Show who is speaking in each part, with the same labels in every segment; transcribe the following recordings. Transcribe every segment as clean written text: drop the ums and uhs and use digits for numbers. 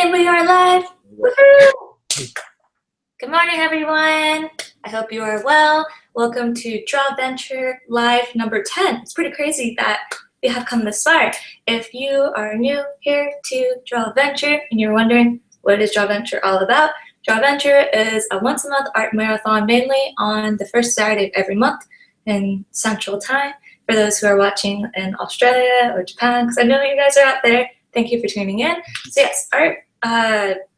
Speaker 1: And we are live. Woohoo! Good morning, everyone. I hope you are well. Welcome to Drawventure Live number 10. It's pretty crazy that we have come this far. If you are new here to Drawventure and you're wondering what is Drawventure all about, Drawventure is a once-a-month art marathon, mainly on the first Saturday of every month in Central Time. For those who are watching in Australia or Japan, because I know you guys are out there, thank you for tuning in. So yes, art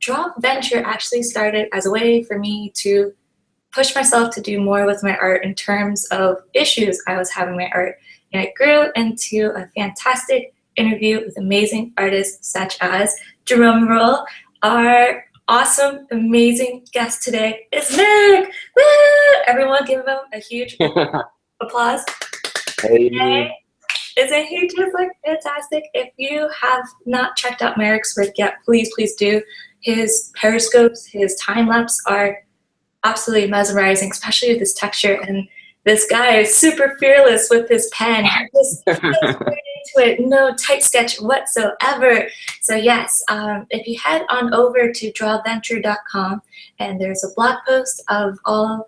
Speaker 1: Drawventure actually started as a way for me to push myself to do more with my art in terms of issues I was having with my art. And it grew into a fantastic interview with amazing artists such as, drumroll, our awesome, amazing guest today is Marek. Woo! Everyone give him a huge applause.
Speaker 2: Hey.
Speaker 1: Isn't he just like fantastic? If you have not checked out Marek's work yet, please do. His periscopes, his time-lapse are absolutely mesmerizing, especially with his texture. And this guy is super fearless with his pen. He just goes right into it, no tight sketch whatsoever. So yes, if you head on over to drawventure.com, and there's a blog post of all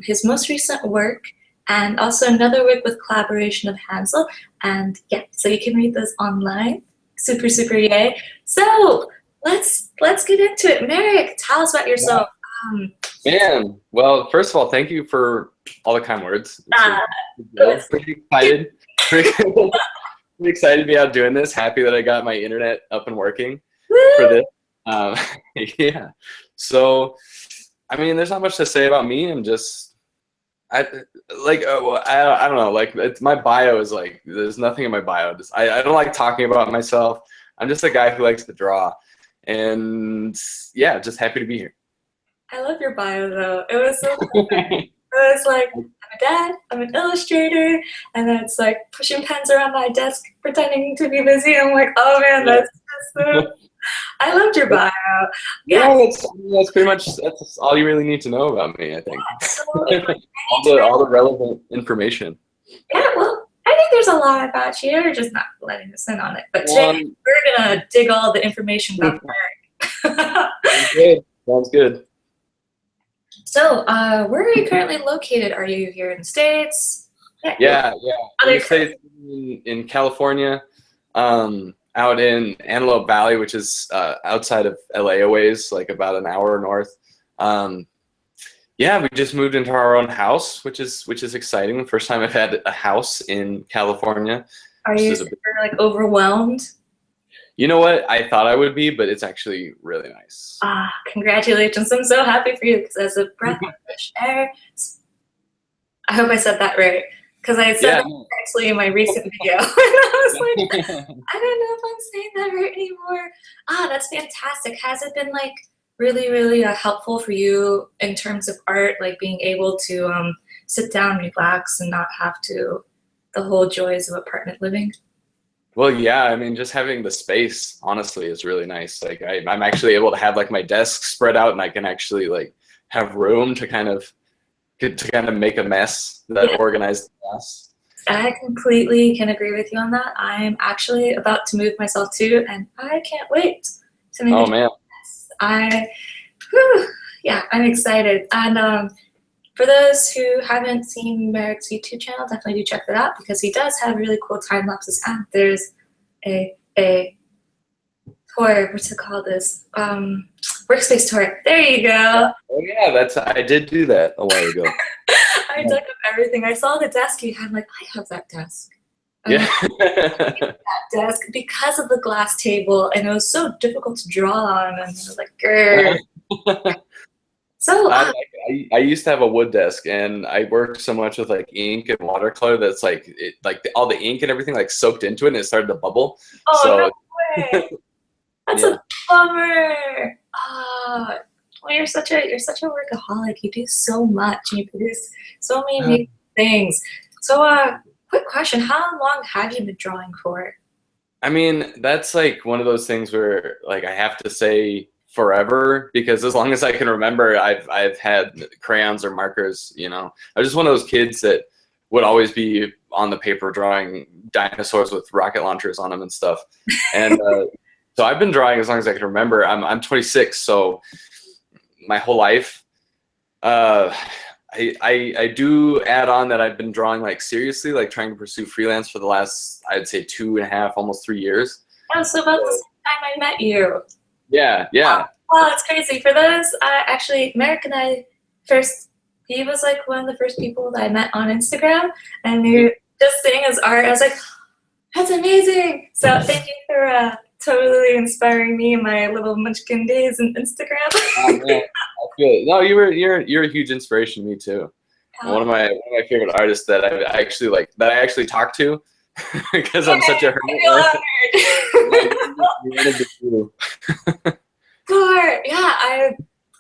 Speaker 1: his most recent work, and also another work with collaboration of Hansel. And yeah, so you can read those online. Super yay. So let's get into it. Marek, tell us about yourself.
Speaker 2: Man, well, first of all, thank you for all the kind words. Pretty excited. Pretty excited to be out doing this. Happy that I got my internet up and working for this. Yeah. So, I mean, there's not much to say about me. I'm just, I don't know, like my bio is like, there's nothing in my bio. I don't like talking about myself. I'm just a guy who likes to draw, and yeah, just happy to be here.
Speaker 1: I love your bio though. It was so cool. It was like, I'm a dad, I'm an illustrator, and then it's like pushing pens around my desk, pretending to be busy. I'm like, oh man, that's so. I loved your bio.
Speaker 2: Yeah, that's pretty much, that's all you really need to know about me, I think. all the relevant information.
Speaker 1: Yeah, well, I think there's a lot about you. You're just not letting us in on it. But today we're gonna dig all the information about Marek.
Speaker 2: Sounds good.
Speaker 1: So, where are you currently located? Are you here in the States?
Speaker 2: Yeah. In the States, in California. Out in Antelope Valley, which is outside of LA a ways, like about an hour north. Yeah, we just moved into our own house, which is exciting. The first time I've had a house in California.
Speaker 1: Are you like overwhelmed?
Speaker 2: You know what? I thought I would be, but it's actually really nice.
Speaker 1: Congratulations. I'm so happy for you, because as a breath of fresh air, I hope I said that right. Because I said that actually in my recent video. And I was like, I don't know if I'm saying that right anymore. That's fantastic. Has it been like really helpful for you in terms of art, like being able to sit down, relax, and not have to, the whole joys of apartment living?
Speaker 2: Well, yeah, I mean, just having the space, honestly, is really nice. Like I'm actually able to have like my desk spread out, and I can actually like have room to kind of make a mess, that organized mess.
Speaker 1: I completely can agree with you on that. I'm actually about to move myself too, and I can't wait to make
Speaker 2: a man.
Speaker 1: mess. I'm excited. And for those who haven't seen Marek's YouTube channel, definitely do check that out, because he does have really cool time lapses. And there's a tour, what's it called, this workspace tour. There you go.
Speaker 2: Oh yeah, I did do that a while ago.
Speaker 1: I dug up everything. I saw the desk you had. I'm like, I have that desk. That desk because of the glass table, and it was so difficult to draw on. And I was like, grr. So
Speaker 2: I used to have a wood desk, and I worked so much with like ink and watercolor that's like all the ink and everything like soaked into it, and it started to bubble.
Speaker 1: Oh,
Speaker 2: so,
Speaker 1: no way. That's a bummer. Well, you're such a workaholic. You do so much, and you produce so many amazing things. So, quick question: how long have you been drawing for?
Speaker 2: I mean, that's like one of those things where like I have to say forever, because as long as I can remember, I've had crayons or markers. You know, I was just one of those kids that would always be on the paper drawing dinosaurs with rocket launchers on them and stuff. And So I've been drawing as long as I can remember. I'm 26, so my whole life. I do add on that I've been drawing like seriously, like trying to pursue freelance for the last, I'd say 2.5, almost 3 years.
Speaker 1: Oh, so about the same time I met you.
Speaker 2: Yeah, yeah.
Speaker 1: Wow, it's crazy. For those, actually, Marek and I first, he was like one of the first people that I met on Instagram, and we were just seeing his art. I was like, that's amazing. So thank you for totally inspiring me in my little munchkin days on Instagram.
Speaker 2: Oh, man. I feel it. No, you're a huge inspiration to me too. One of my favorite artists that I actually talk to because I'm such a hermit.
Speaker 1: Sure. Yeah,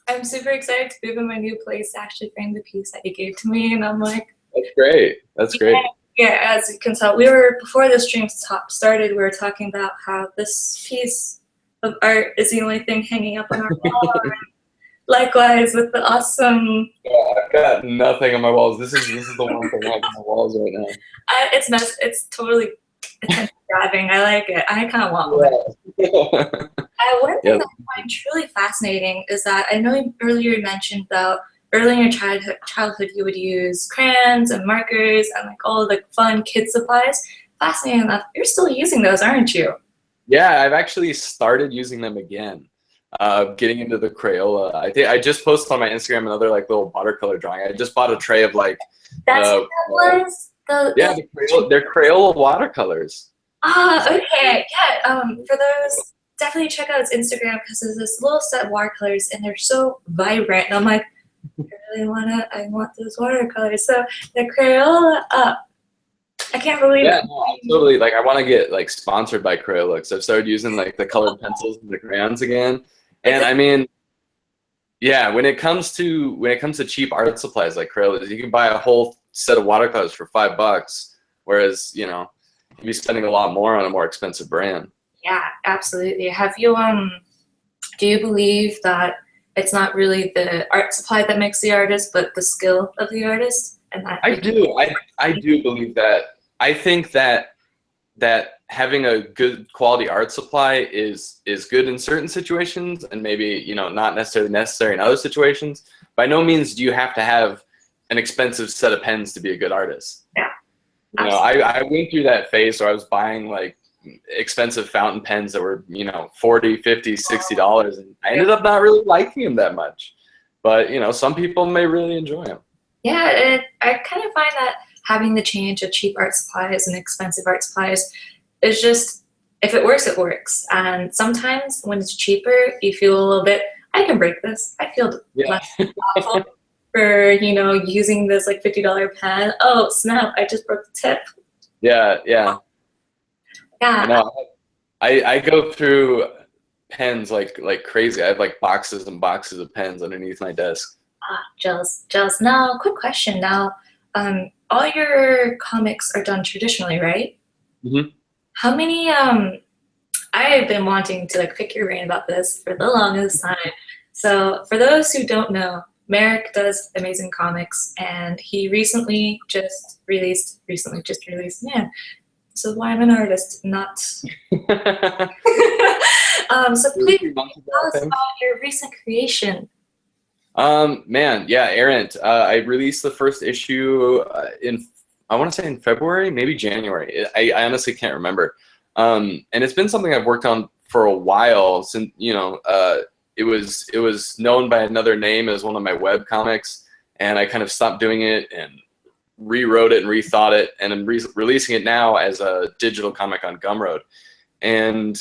Speaker 1: I'm super excited to move in my new place to actually frame the piece that you gave to me, and I'm like,
Speaker 2: that's great. That's great.
Speaker 1: Yeah, as you can tell, we were before the stream started. We were talking about how this piece of art is the only thing hanging up on our wall. Likewise with the awesome.
Speaker 2: Yeah, I've got nothing on my walls. This is the one thing I have on my walls right now.
Speaker 1: It's totally attention grabbing. I like it. I kind of want one. One thing that I find truly fascinating is that I know you earlier mentioned about early in your childhood you would use crayons and markers and like all the fun kid supplies. Fascinating enough, you're still using those, aren't you?
Speaker 2: Yeah, I've actually started using them again. Getting into the Crayola. I think I just posted on my Instagram another like little watercolor drawing. I just bought a tray of like.
Speaker 1: That's what that was.
Speaker 2: They're Crayola watercolors.
Speaker 1: Ah, okay, yeah. For those, definitely check out his Instagram because there's this little set of watercolors and they're so vibrant. And I'm like, I want those watercolors. So the Crayola up. I can't believe it.
Speaker 2: No, totally. Like I want to get like sponsored by Crayola because I've started using like the colored pencils and the crayons again. And I mean, yeah, when it comes to cheap art supplies like Crayola, you can buy a whole set of watercolors for $5, whereas you'd be spending a lot more on a more expensive brand.
Speaker 1: Yeah, absolutely. Have you do you believe that it's not really the art supply that makes the artist, but the skill of the artist? And that
Speaker 2: I do. I do believe that. I think that having a good quality art supply is good in certain situations and maybe not necessarily necessary in other situations. By no means do you have to have an expensive set of pens to be a good artist.
Speaker 1: Yeah.
Speaker 2: I went through that phase where I was buying like expensive fountain pens that were $40, $50, $60, and I ended up not really liking them that much. But some people may really enjoy them.
Speaker 1: Yeah, I kind of find that having the change of cheap art supplies and expensive art supplies is just, if it works, it works. And sometimes when it's cheaper, you feel a little bit, I can break this. I feel less awful for, using this like $50 pen. Oh, snap, I just broke the tip.
Speaker 2: Yeah.
Speaker 1: Yeah.
Speaker 2: I go through pens like crazy. I have like boxes and boxes of pens underneath my desk.
Speaker 1: Jealous. Now, quick question. Now, all your comics are done traditionally, right?
Speaker 2: Mm-hmm.
Speaker 1: How many? I've been wanting to like pick your brain about this for the longest time. So, for those who don't know, Marek does amazing comics, and he recently just released. Man, this is why I'm an artist, not. So please tell us about your recent creation.
Speaker 2: Man, yeah, Errant. I released the first issue I want to say in February, maybe January. I honestly can't remember. And it's been something I've worked on for a while since, it was known by another name as one of my web comics, and I kind of stopped doing it and rewrote it and rethought it, and I'm releasing it now as a digital comic on Gumroad. And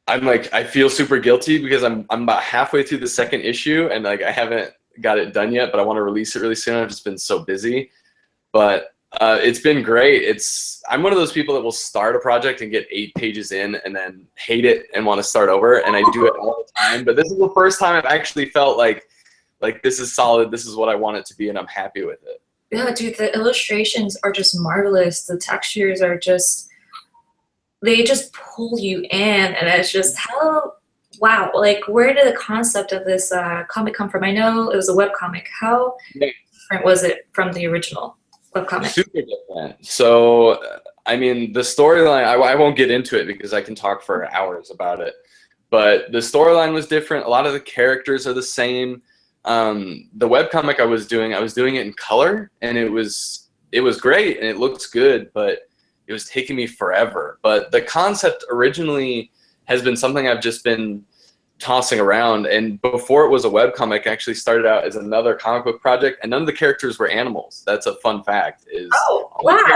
Speaker 2: I'm like, I feel super guilty because I'm about halfway through the second issue and like I haven't got it done yet, but I want to release it really soon. I've just been so busy, but it's been great. I'm one of those people that will start a project and get 8 pages in and then hate it and want to start over, and I do it all the time. But this is the first time I've actually felt like this is solid. This is what I want it to be, and I'm happy with it.
Speaker 1: Yeah, dude, the illustrations are just marvelous. The textures are they just pull you in, and it's just wow, like where did the concept of this comic come from? I know it was a webcomic. How different was it from the original webcomic?
Speaker 2: Super different. So, I mean, the storyline, I won't get into it because I can talk for hours about it. But the storyline was different. A lot of the characters are the same. The webcomic I was doing it in color, and it was great and it looks good, but it was taking me forever. But the concept originally has been something I've just been tossing around, and before it was a webcomic, I actually started out as another comic book project, and none of the characters were animals. That's a fun fact.
Speaker 1: Wow.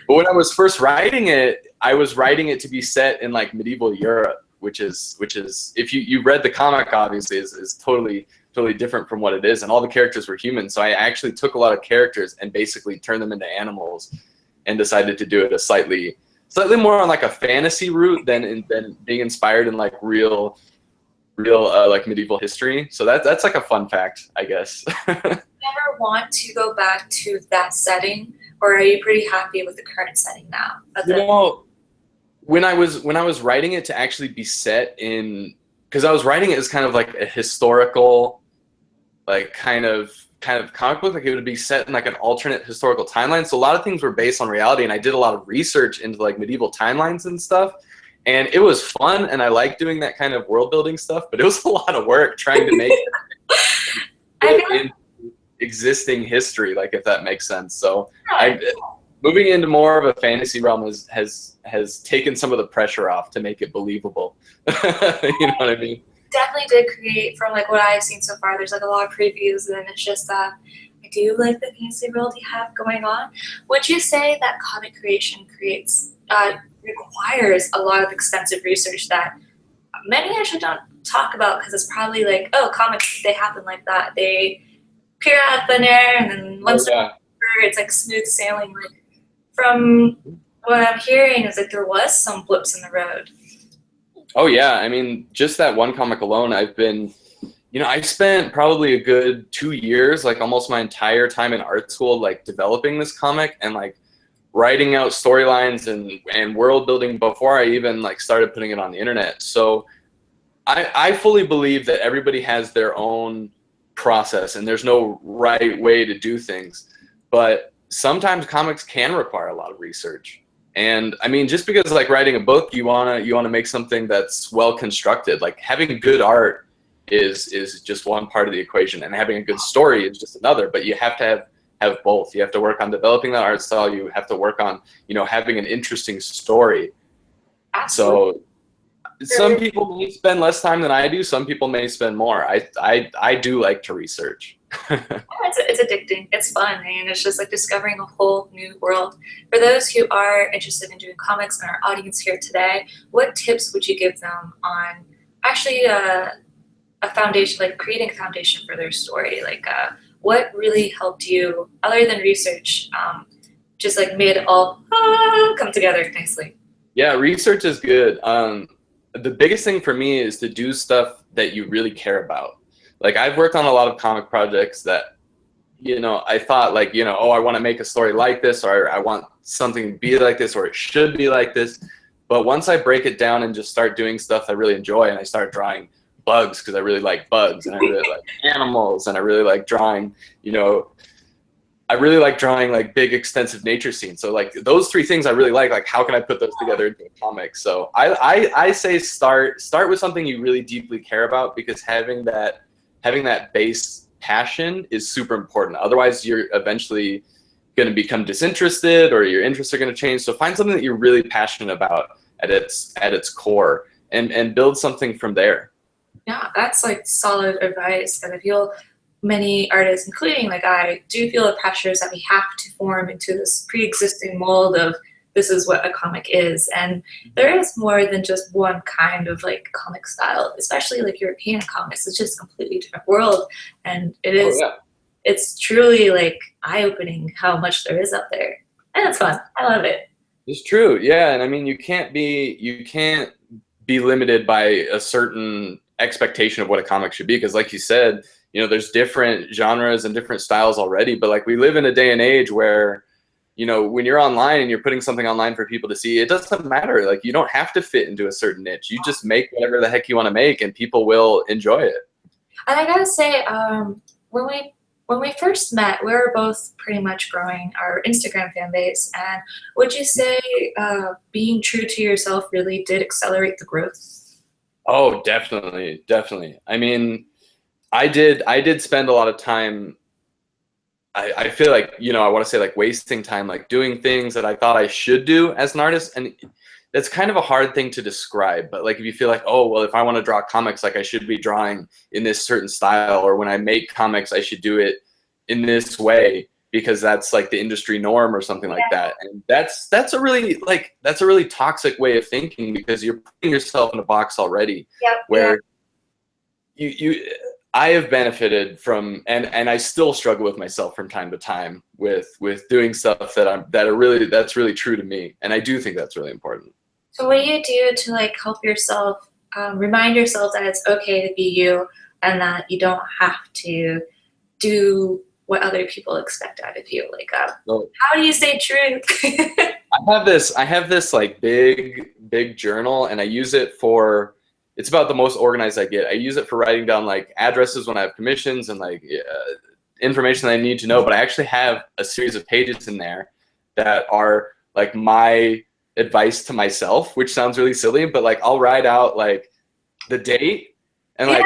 Speaker 2: But when I was first writing it, I was writing it to be set in like medieval Europe, which is if you read the comic, obviously is totally different from what it is, and all the characters were human. So I actually took a lot of characters and basically turned them into animals, and decided to do it a slightly more on like a fantasy route than being inspired in like real like medieval history. So that's like a fun fact, I guess.
Speaker 1: Ever want to go back to that setting, or are you pretty happy with the current setting now?
Speaker 2: You know, when I was writing it to actually be set in, because I was writing it as kind of like a historical, like kind of comic book, like it would be set in like an alternate historical timeline. So a lot of things were based on reality, and I did a lot of research into like medieval timelines and stuff. And it was fun, and I like doing that kind of world building stuff, but it was a lot of work trying to make it in existing history, like if that makes sense. So moving into more of a fantasy realm has taken some of the pressure off to make it believable. You know what I mean?
Speaker 1: Definitely did create, from like what I've seen so far, there's like a lot of previews, and it's just I do like the fantasy world you have going on. Would you say that comic creation requires a lot of extensive research that many actually don't talk about, because it's probably like, oh, comics, they happen like that. They appear out of thin air, and then once they're over, it's like smooth sailing. Like, from what I'm hearing is that there was some blips in the road.
Speaker 2: Oh yeah, I mean, just that one comic alone, I spent probably a good 2 years, like almost my entire time in art school, like developing this comic and like writing out storylines and world building before I even like started putting it on the internet. So I fully believe that everybody has their own process, and there's no right way to do things. But sometimes comics can require a lot of research. And I mean, just because like writing a book, you wanna make something that's well constructed. Like having good art is just one part of the equation, and having a good story is just another. But you have to have both. You have to work on developing that art style. You have to work on having an interesting story.
Speaker 1: Absolutely.
Speaker 2: So some people may spend less time than I do. Some people may spend more. I do like to research.
Speaker 1: It's addicting. It's fun, and it's just like discovering a whole new world. For those who are interested in doing comics and our audience here today, what tips would you give them on actually a foundation, like creating a foundation for their story? Like what really helped you, other than research, just like made it all come together nicely? Yeah,
Speaker 2: research is good. The biggest thing for me is to do stuff that you really care about. Like I've worked on a lot of comic projects that, I thought like, oh, I want to make a story like this, or I want something to be like this, or it should be like this. But once I break it down and just start doing stuff I really enjoy, and I start drawing bugs because I really like bugs, and I really like animals, and I really like drawing, I really like drawing like big extensive nature scenes. So like those three things I really like how can I put those together into a comic? So I say start with something you really deeply care about, because having that base passion is super important. Otherwise you're eventually going to become disinterested, or your interests are going to change. So find something that you're really passionate about at its core, and build something from there.
Speaker 1: Yeah, that's like solid advice. And I feel many artists, including like I, do feel the pressures that we have to form into this pre-existing mold of this is what a comic is. And there is more than just one kind of like comic style, especially like European comics. It's just a completely different world. And it is, it's truly like eye-opening how much there is out there. And it's fun. I love it.
Speaker 2: It's true. Yeah. And I mean, you can't be limited by a certain expectation of what a comic should be. Because like you said, there's different genres and different styles already. But like we live in a day and age where, when you're online and you're putting something online for people to see, it doesn't matter. Like you don't have to fit into a certain niche. You just make whatever the heck you want to make, and people will enjoy it.
Speaker 1: And I gotta say, when we when we first met, we were both pretty much growing our Instagram fan base. And would you say being true to yourself really did accelerate the growth?
Speaker 2: Oh, definitely, definitely. I mean, I did spend a lot of time. I feel like, I want to say like wasting time, like doing things that I thought I should do as an artist. And that's kind of a hard thing to describe. But like, if you feel like, oh, well, if I want to draw comics, like I should be drawing in this certain style, or when I make comics, I should do it in this way because that's like the industry norm or something like that. And that's a really toxic way of thinking, because you're putting yourself in a box already.
Speaker 1: Yep.
Speaker 2: Where I have benefited from, and I still struggle with myself from time to time with doing stuff that's really true to me, and I do think that's really important.
Speaker 1: So what do you do to like help yourself remind yourself that it's okay to be you and that you don't have to do what other people expect out of you? Like, how do you stay true?
Speaker 2: I have this like big journal, and I use it for. It's about the most organized I get. I use it for writing down like addresses when I have commissions and like information that I need to know. But I actually have a series of pages in there that are like my advice to myself, which sounds really silly, but like I'll write out like the date and like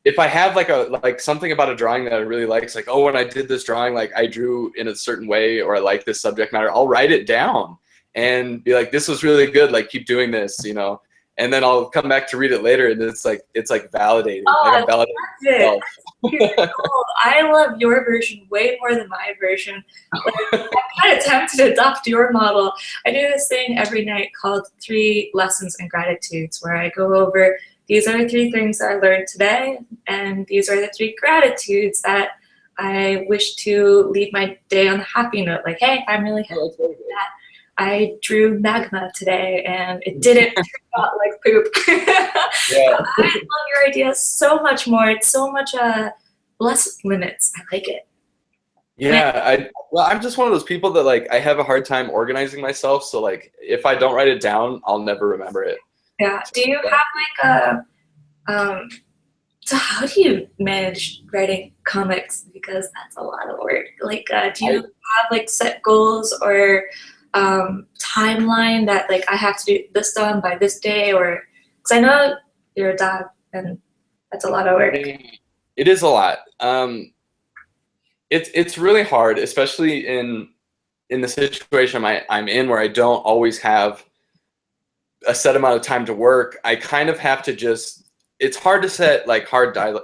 Speaker 2: if I have like something about a drawing that I really like, it's like, oh, when I did this drawing, like I drew in a certain way, or I like this subject matter, I'll write it down and be like, this was really good. Like keep doing this, And then I'll come back to read it later, and it's like validating.
Speaker 1: Oh,
Speaker 2: like
Speaker 1: I'm validating myself. I love your version way more than my version. Like, I'm kind of tempted to adopt your model. I do this thing every night called 3 Lessons and Gratitudes, where I go over, these are the 3 things that I learned today, and these are the 3 gratitudes that I wish to leave my day on a happy note. Like, hey, I'm really happy with that. I drew magma today and it didn't turn out like poop.
Speaker 2: Yeah.
Speaker 1: I love your idea so much more. It's so much less limits. I like it.
Speaker 2: Yeah, I'm just one of those people that like I have a hard time organizing myself. So like if I don't write it down, I'll never remember it.
Speaker 1: Yeah. Do you have like so how do you manage writing comics? Because that's a lot of work. Like do you have like set goals or timeline that like I have to do this done by this day, or because I know you're a dad and that's a lot of work.
Speaker 2: It is a lot. It's really hard, especially in the situation I'm in, where I don't always have a set amount of time to work. I kind of have to it's hard to set like deadlines.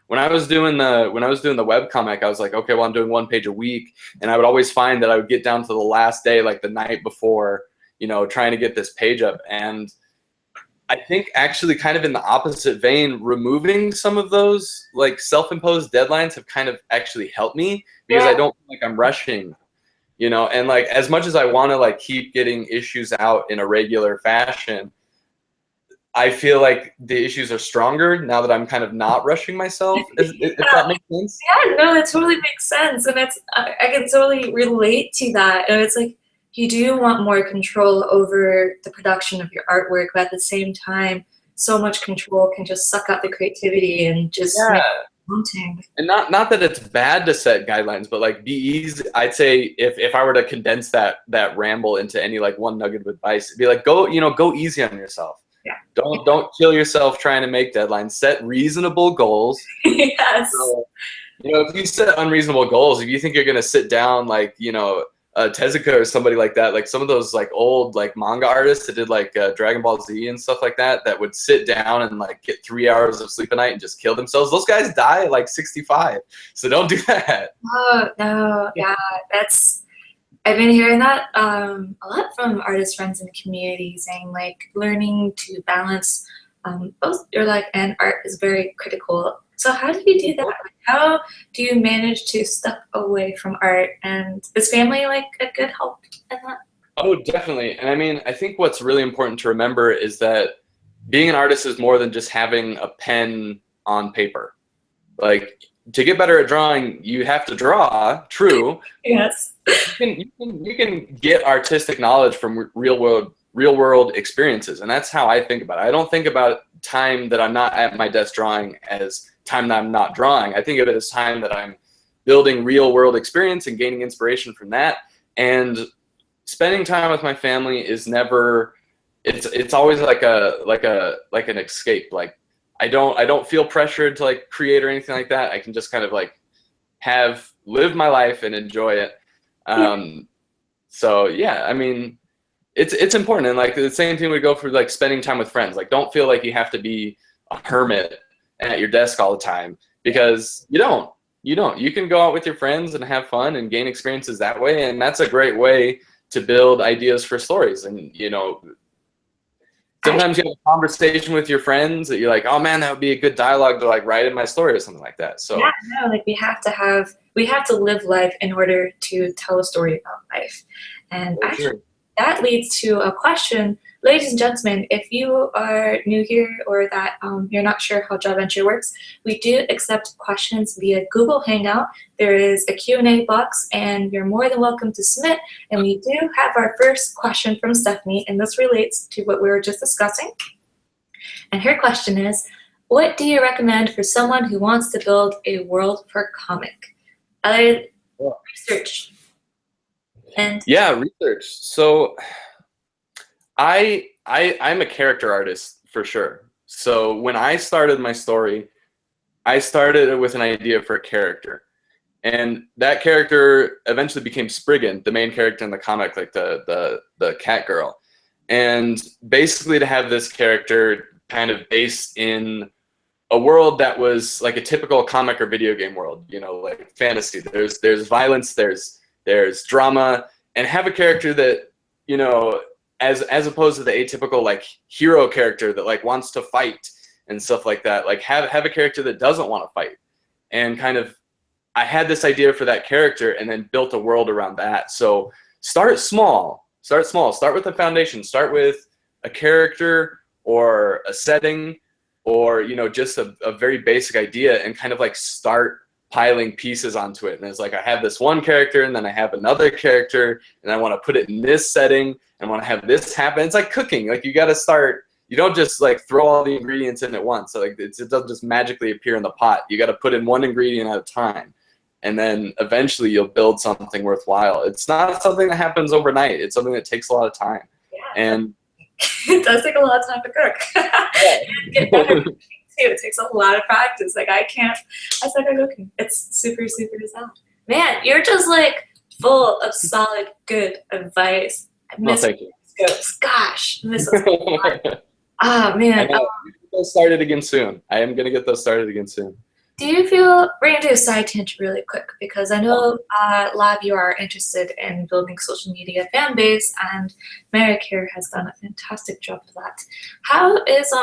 Speaker 2: When I was doing the webcomic, I was like, okay, well, I'm doing 1 page a week, and I would always find that I would get down to the last day, like the night before, trying to get this page up. And I think actually kind of in the opposite vein, removing some of those like self-imposed deadlines have kind of actually helped me, because I don't feel like I'm rushing, and like as much as I want to like keep getting issues out in a regular fashion, I feel like the issues are stronger now that I'm kind of not rushing myself, if that makes sense.
Speaker 1: Yeah, no, that totally makes sense. And I can totally relate to that. And it's like, you do want more control over the production of your artwork, but at the same time, so much control can just suck out the creativity and just make it daunting.
Speaker 2: And not that it's bad to set guidelines, but like be easy. I'd say if I were to condense that ramble into any like one nugget of advice, it'd be like, go easy on yourself.
Speaker 1: Yeah.
Speaker 2: Don't kill yourself trying to make deadlines. Set reasonable goals.
Speaker 1: Yes.
Speaker 2: So, if you set unreasonable goals, if you think you're gonna sit down like Tezuka or somebody like that, like some of those like old like manga artists that did like Dragon Ball Z and stuff like that would sit down and like get 3 hours of sleep a night and just kill themselves. Those guys die at like 65. So don't do that.
Speaker 1: Oh no, yeah, I've been hearing that a lot from artist friends in the community, saying like learning to balance both your life and art is very critical. So how do you do that? Like, how do you manage to step away from art? And is family like a good help in that?
Speaker 2: Oh, definitely. And I mean, I think what's really important to remember is that being an artist is more than just having a pen on paper. Like, to get better at drawing, you have to draw, true.
Speaker 1: Yes.
Speaker 2: You can get artistic knowledge from real world experiences, and that's how I think about it. I don't think about time that I'm not at my desk drawing as time that I'm not drawing. I think of it as time that I'm building real world experience and gaining inspiration from that. And spending time with my family is never, it's always like an escape. Like I don't feel pressured to like create or anything like that. I can just kind of like live my life and enjoy it. So yeah, I mean, it's important. And like the same thing would go for like spending time with friends. Like don't feel like you have to be a hermit at your desk all the time, because you don't. You can go out with your friends and have fun and gain experiences that way. And that's a great way to build ideas for stories. And, you know, sometimes you have a conversation with your friends that you're like, oh man, that would be a good dialogue to like write in my story or something like that. So
Speaker 1: yeah, no, like we have to live life in order to tell a story about life. And actually, that leads to a question. Ladies and gentlemen, if you are new here or that you're not sure how Drawventure works, we do accept questions via Google Hangout. There is a Q&A box, and you're more than welcome to submit. And we do have our first question from Stephanie, and this relates to what we were just discussing. And her question is, what do you recommend for someone who wants to build a world for comic? Research. And
Speaker 2: yeah, research. So I'm a character artist for sure. So when I started my story, I started with an idea for a character. And that character eventually became Spriggan, the main character in the comic, like the cat girl. And basically to have this character kind of based in a world that was like a typical comic or video game world, you know, like fantasy. There's violence, there's drama, and have a character that, you know, as opposed to the atypical like hero character that like wants to fight and stuff like that. Like have a character that doesn't want to fight. And kind of, I had this idea for that character and then built a world around that. So start small. Start with a foundation. Start with a character or a setting, or, you know, just a very basic idea, and kind of like start piling pieces onto it. And it's like, I have this one character, and then I have another character, and I want to put it in this setting, and want to have this happen. It's like cooking. Like you got to start, you don't just like throw all the ingredients in at once. So like it doesn't just magically appear in the pot. You got to put in one ingredient at a time. And then eventually you'll build something worthwhile. It's not something that happens overnight. It's something that takes a lot of time. Yeah. And
Speaker 1: it does take a lot of time to cook. And get better too. It takes a lot of practice. Like I suck at cooking. It's super, super sad. Man, you're just like full of solid, good advice. I miss
Speaker 2: thank you.
Speaker 1: Scopes. Gosh, I miss those. Oh man.
Speaker 2: Get those started again soon. I am gonna get those started again soon.
Speaker 1: Do you feel, we're going to do a side tangent really quick, because I know a lot of you are interested in building social media fan base, and Marek here has done a fantastic job of that. How is,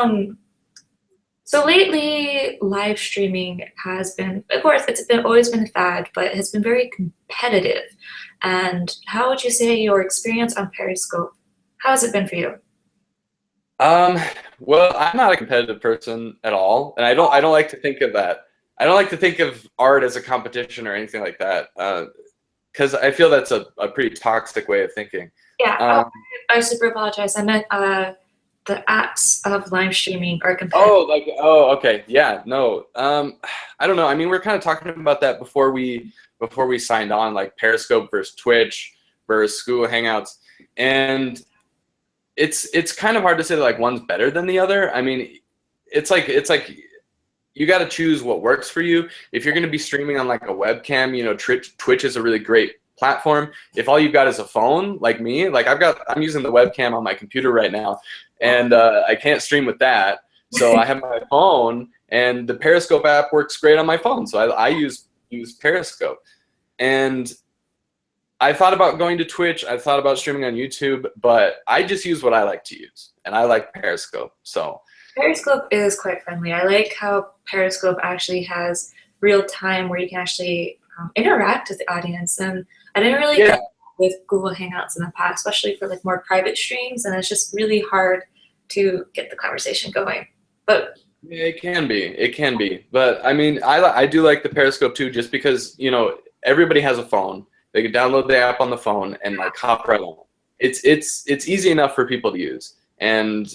Speaker 1: so lately live streaming has been, of course, always been a fad, but it has been very competitive. And how would you say your experience on Periscope, how has it been for you?
Speaker 2: Well, I'm not a competitive person at all, and I don't like to think of that. I don't like to think of art as a competition or anything like that, because I feel that's a pretty toxic way of thinking.
Speaker 1: Yeah, I super apologize. I meant the apps of live streaming are competitive.
Speaker 2: Okay, yeah, no, I don't know. I mean, we're kind of talking about that before we signed on, like Periscope versus Twitch versus Google Hangouts, and it's kind of hard to say that like one's better than the other. I mean, it's like you got to choose what works for you. If you're going to be streaming on like a webcam, you know, Twitch is a really great platform. If all you've got is a phone, like me, like I'm using the webcam on my computer right now, and I can't stream with that. So I have my phone, and the Periscope app works great on my phone. So I use Periscope. And I thought about going to Twitch. I thought about streaming on YouTube, but I just use what I like to use, and I like Periscope. So
Speaker 1: Periscope is quite friendly. I like how Periscope actually has real time where you can actually interact with the audience. And I didn't really get with Google Hangouts in the past, especially for like more private streams, and it's just really hard to get the conversation going. But
Speaker 2: yeah, it can be. But I mean, I do like the Periscope too, just because, you know, everybody has a phone. They can download the app on the phone and like hop right on. It's easy enough for people to use, and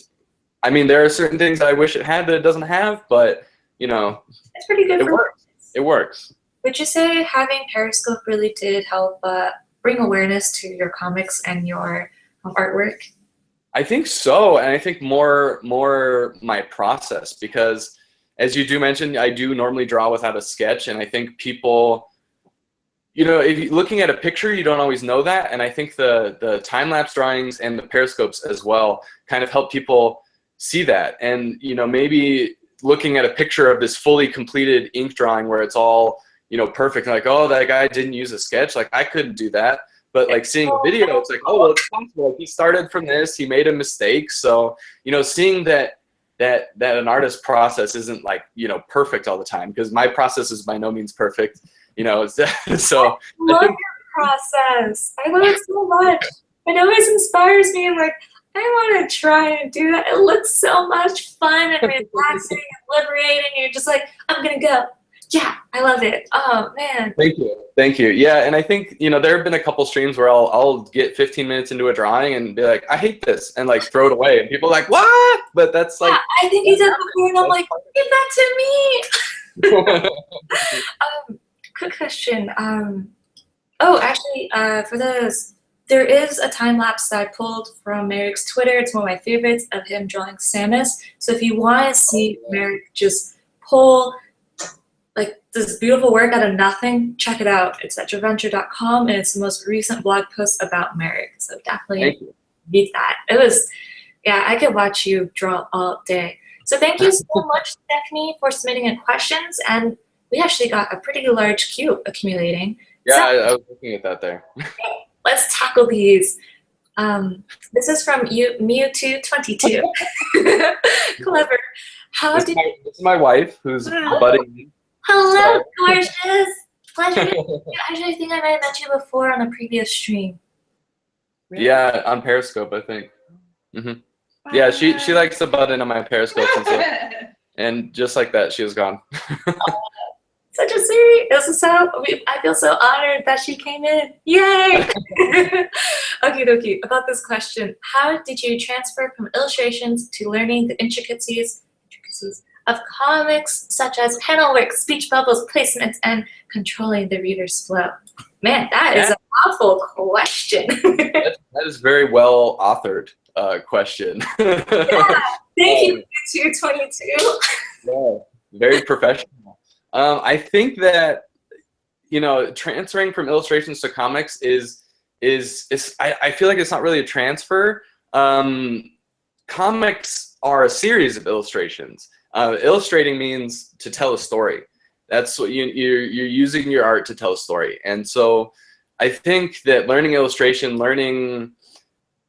Speaker 2: I mean, there are certain things that I wish it had that it doesn't have, but you know,
Speaker 1: It's pretty good.
Speaker 2: it works. It works.
Speaker 1: Would you say having Periscope really did help bring awareness to your comics and your artwork?
Speaker 2: I think so, and I think more my process, because as you do mention, I do normally draw without a sketch, and I think people, you know, if you're looking at a picture, you don't always know that, and I think the time-lapse drawings and the periscopes as well kind of help people see that. And you know, maybe looking at a picture of this fully completed ink drawing where it's all, you know, perfect, like, oh, that guy didn't use a sketch, like I couldn't do that. But like seeing a video, it's like, oh, well, it's possible. Like, he started from this, he made a mistake. So, you know, seeing that an artist's process isn't like, you know, perfect all the time, because my process is by no means perfect, you know. So
Speaker 1: I love your process. I love it so much. It always inspires me. I'm like, I want to try and do that. It looks so much fun and relaxing and liberating. You're just like, I'm gonna go. Yeah, I love it. Oh man.
Speaker 2: Thank you. Yeah, and I think, you know, there have been a couple streams where I'll get 15 minutes into a drawing and be like, I hate this, and like throw it away, and people are like, what? But that's like,
Speaker 1: I think he's up before, and I'm like, give that to me. Quick question. Oh, actually, for those, there is a time lapse that I pulled from Marek's Twitter. It's one of my favorites of him drawing Samus. So if you want to see Marek just pull like this beautiful work out of nothing, check it out. It's at Drawventure.com, and it's the most recent blog post about Marek. So definitely read that. It was, yeah, I could watch you draw all day. So thank you so much, Stephanie, for submitting in questions. And we actually got a pretty large queue accumulating.
Speaker 2: Yeah,
Speaker 1: So,
Speaker 2: I was looking at that there.
Speaker 1: let's tackle these. This is from Mewtwo22. Clever. How did
Speaker 2: this is my wife, who's budding.
Speaker 1: Hello, gorgeous. Pleasure. Actually, I think I might have met you before on a previous stream.
Speaker 2: Really? Yeah, on Periscope, I think. Yeah, she likes to butt into my Periscope and stuff. And just like that, she was gone.
Speaker 1: Such a sweet. I feel so honored that she came in. Yay! Okay, dokie. About this question, how did you transfer from illustrations to learning the intricacies of comics, such as panel work, speech bubbles, placements, and controlling the reader's flow? Man, that is an awful question.
Speaker 2: that is very well authored question.
Speaker 1: Yeah, thank you, 222.
Speaker 2: Yeah, very professional. I think that, you know, transferring from illustrations to comics is I feel like it's not really a transfer. Comics are a series of illustrations. Illustrating means to tell a story. That's what you're using your art to tell a story. And so I think that learning illustration, learning,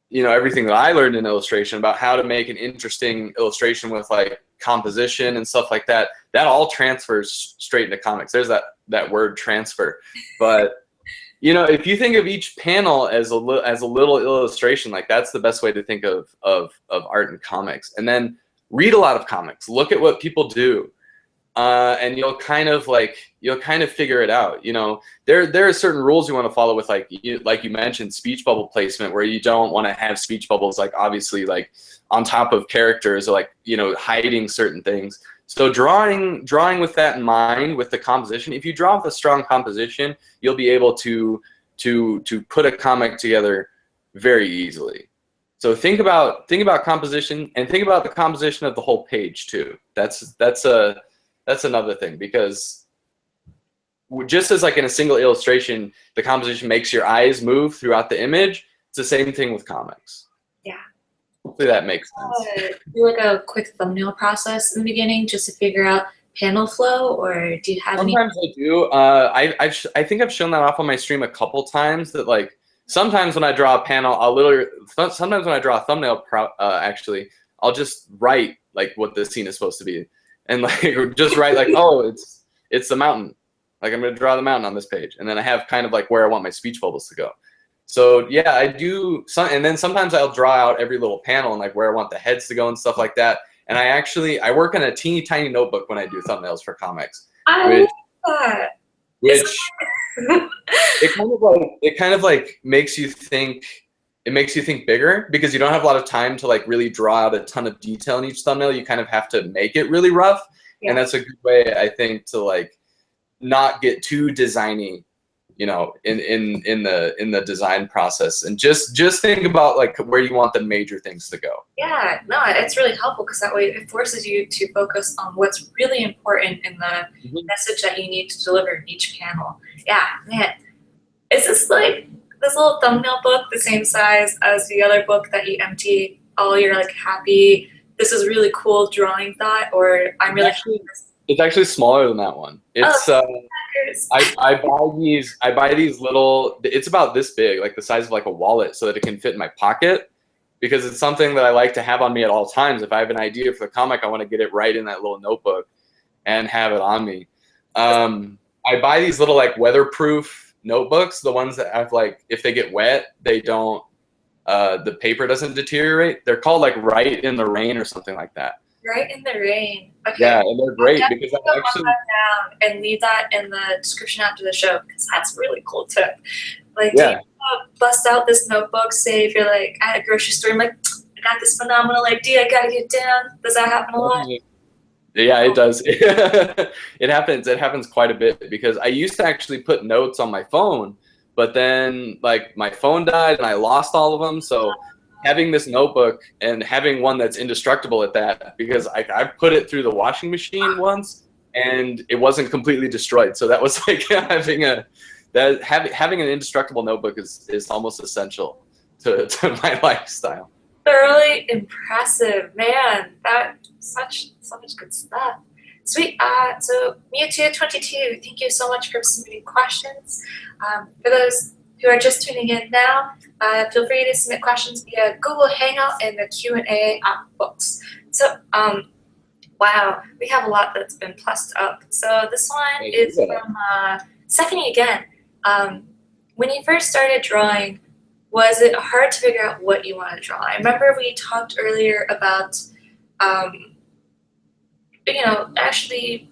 Speaker 2: you know, everything that I learned in illustration about how to make an interesting illustration with like composition and stuff like that, that all transfers straight into comics. There's that word transfer. But you know, if you think of each panel as a little illustration, like that's the best way to think of art and comics. And then read a lot of comics, look at what people do, and you'll kind of figure it out. You know, there are certain rules you want to follow with, like you mentioned, speech bubble placement, where you don't want to have speech bubbles like obviously like on top of characters, or like, you know, hiding certain things. So drawing with that in mind, with the composition, if you draw with a strong composition, you'll be able to put a comic together very easily. So think about composition, and think about the composition of the whole page too. That's another thing, because just as like in a single illustration, the composition makes your eyes move throughout the image. It's the same thing with comics.
Speaker 1: Yeah.
Speaker 2: Hopefully that makes sense.
Speaker 1: Do like a quick thumbnail process in the beginning just to figure out panel flow, or do you have
Speaker 2: Sometimes I do. I think I've shown that off on my stream a couple times, that like sometimes when I draw a panel, sometimes when I draw a thumbnail, actually, I'll just write like what the scene is supposed to be, and like just write like, oh, it's the mountain. Like I'm gonna draw the mountain on this page, and then I have kind of like where I want my speech bubbles to go. So yeah, I do and then sometimes I'll draw out every little panel and like where I want the heads to go and stuff like that. And I work in a teeny tiny notebook when I do thumbnails for comics.
Speaker 1: I love that.
Speaker 2: Which it kind of like makes you think it makes you think bigger because you don't have a lot of time to like really draw out a ton of detail in each thumbnail. You kind of have to make it really rough.
Speaker 1: Yeah.
Speaker 2: And that's a good way, I think, to like not get too designy, you know, in the design process, and just think about like where you want the major things to go.
Speaker 1: Yeah, no, it's really helpful because that way it forces you to focus on what's really important in the message that you need to deliver in each panel. Yeah, man. Is this like this little thumbnail book the same size as the other book that you empty all your like happy, this is really cool drawing thought, or I'm really
Speaker 2: it's actually smaller than that one. It's I buy these little, it's about this big, like the size of like a wallet, so that it can fit in my pocket, because it's something that I like to have on me at all times. If I have an idea for the comic, I want to get it right in that little notebook and have it on me. I buy these little like weatherproof notebooks, the ones that have like, if they get wet, they don't, the paper doesn't deteriorate. They're called like Right in the Rain or something like that.
Speaker 1: Right in the Rain. Okay.
Speaker 2: Yeah, and they're great because I
Speaker 1: actually that down and leave that in the description after the show, because that's a really cool tip. Like, do you bust out this notebook? Say if you're like at a grocery store, I'm like, I got this phenomenal idea, I gotta get down. Does that happen a lot?
Speaker 2: Yeah, it does. It happens quite a bit, because I used to actually put notes on my phone, but then like my phone died and I lost all of them. So having this notebook and having one that's indestructible at that, because I put it through the washing machine once and it wasn't completely destroyed. So that was like having an indestructible notebook is almost essential to my lifestyle.
Speaker 1: Thoroughly impressive, man. That's so much good stuff. Sweet. So Mewtwo22, thank you so much for submitting questions. For those who are just tuning in now, feel free to submit questions via Google Hangout and the Q&A app books. So, wow, we have a lot that's been plussed up. So this one is from Stephanie again. When you first started drawing, was it hard to figure out what you want to draw? I remember we talked earlier about, you know, actually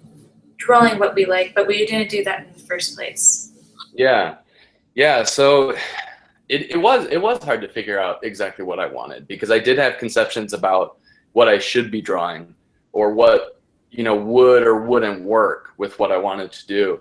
Speaker 1: drawing what we like, but we didn't do that in the first place.
Speaker 2: Yeah, so it was hard to figure out exactly what I wanted, because I did have conceptions about what I should be drawing, or what, you know, would or wouldn't work with what I wanted to do.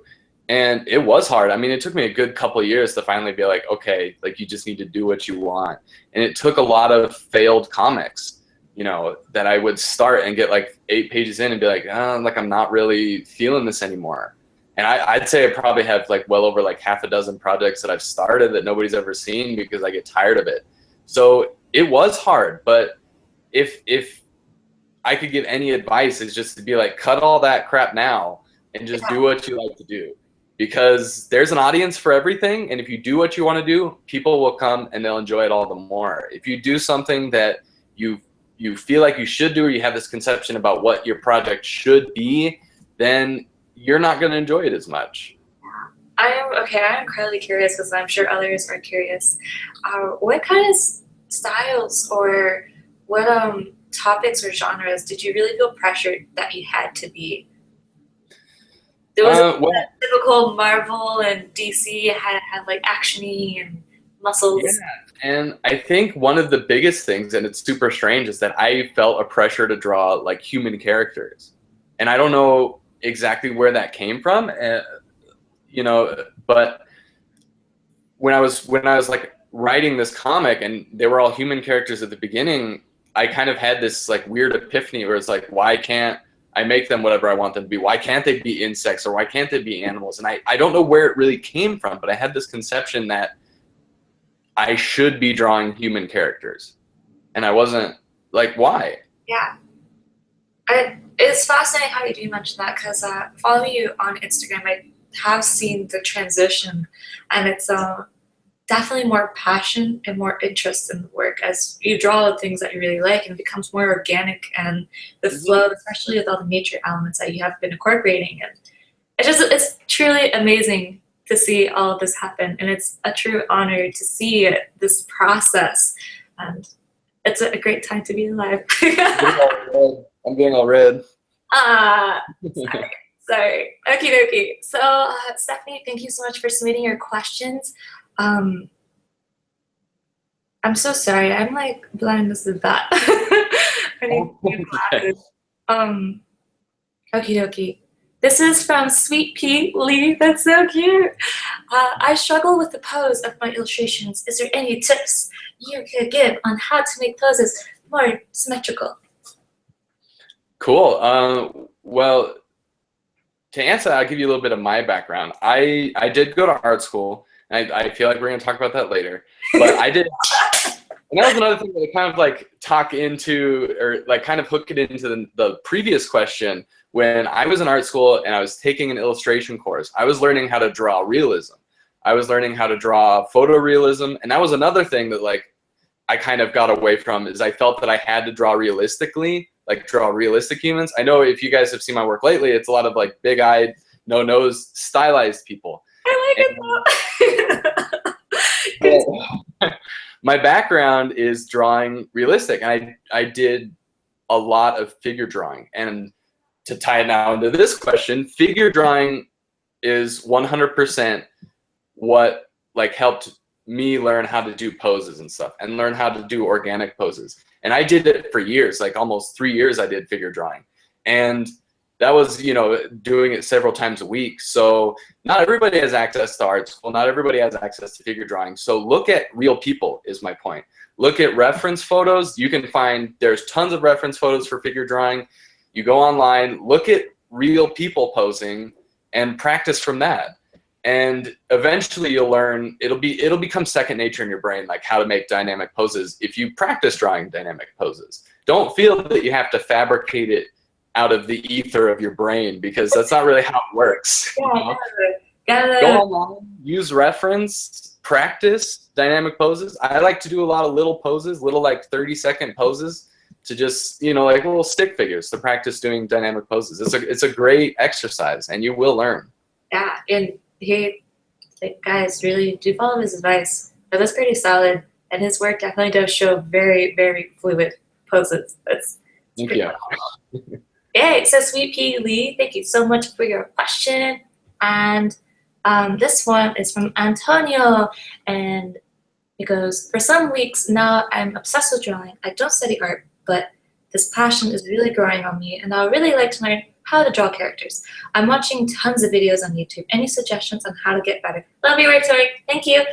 Speaker 2: And it was hard. I mean, it took me a good couple of years to finally be like, okay, like you just need to do what you want. And it took a lot of failed comics, you know, that I would start and get like 8 pages in and be like, like I'm not really feeling this anymore. And I'd say I probably have like well over like half a dozen projects that I've started that nobody's ever seen because I get tired of it. So it was hard, but if I could give any advice, is just to be like, cut all that crap now and just do what you like to do. Because there's an audience for everything, and if you do what you want to do, people will come and they'll enjoy it all the more. If you do something that you feel like you should do, or you have this conception about what your project should be, then you're not going to enjoy it as much.
Speaker 1: I'm incredibly curious, because I'm sure others are curious. What kind of styles or what topics or genres did you really feel pressured that you had to be? There was typical Marvel and DC had like action-y and muscles.
Speaker 2: Yeah, and I think one of the biggest things, and it's super strange, is that I felt a pressure to draw like human characters, and I don't know exactly where that came from, you know. But when I was like writing this comic and they were all human characters at the beginning, I kind of had this like weird epiphany where it's like, why can't I make them whatever I want them to be? Why can't they be insects, or why can't they be animals? And I don't know where it really came from, but I had this conception that I should be drawing human characters, and I wasn't like, why?
Speaker 1: Yeah. It's fascinating how you do mention that, because following you on Instagram, I have seen the transition, and it's definitely more passion and more interest in the work as you draw the things that you really like, and it becomes more organic, and the flow, especially with all the nature elements that you have been incorporating. And it's truly amazing to see all of this happen, and it's a true honor to see this process, and it's a great time to be alive.
Speaker 2: I'm getting all red.
Speaker 1: Sorry. Okie dokie. So, Stephanie, thank you so much for submitting your questions. I I'm so sorry. I'm like blind as a bat. I need new glasses. Okie dokie. This is from Sweet Pea Lee. That's so cute. I struggle with the pose of my illustrations. Is there any tips you could give on how to make poses more symmetrical?
Speaker 2: Cool. Well, to answer that, I'll give you a little bit of my background. I did go to art school, and I feel like we're going to talk about that later. But I did, and that was another thing that I kind of like talk into, or like kind of hook it into the previous question. When I was in art school and I was taking an illustration course, I was learning how to draw realism. I was learning how to draw photorealism, and that was another thing that like I kind of got away from, is I felt that I had to draw realistically, like draw realistic humans. I know if you guys have seen my work lately, it's a lot of like big-eyed, no-nose, stylized people.
Speaker 1: I like it.
Speaker 2: My background is drawing realistic. I did a lot of figure drawing, and to tie it now into this question, figure drawing is 100% what like helped me learn how to do poses and stuff, and learn how to do organic poses. And I did it for years, like almost 3 years I did figure drawing. And that was, you know, doing it several times a week. So not everybody has access to art school. Not everybody has access to figure drawing. So look at real people is my point. Look at reference photos. You can find, there's tons of reference photos for figure drawing. You go online, look at real people posing and practice from that. And eventually you'll learn, it'll become second nature in your brain, like how to make dynamic poses if you practice drawing dynamic poses. Don't feel that you have to fabricate it out of the ether of your brain, because that's not really how it works.
Speaker 1: Yeah,
Speaker 2: Go online, use reference, practice dynamic poses. I like to do a lot of little poses, little like 30-second poses, to just, you know, like little stick figures to practice doing dynamic poses. It's a great exercise, and you will learn.
Speaker 1: Yeah, and he, like, guys, really do follow his advice. That was pretty solid, and his work definitely does show very, very fluid poses. That's
Speaker 2: Thank you.
Speaker 1: Cool. Yay! So Sweet Pea Lee, thank you so much for your question. And this one is from Antonio, and it goes, for some weeks now I'm obsessed with drawing. I don't study art, but this passion is really growing on me, and I would really like to learn how to draw characters. I'm watching tons of videos on YouTube. Any suggestions on how to get better? Love you, right, Tori. Thank you.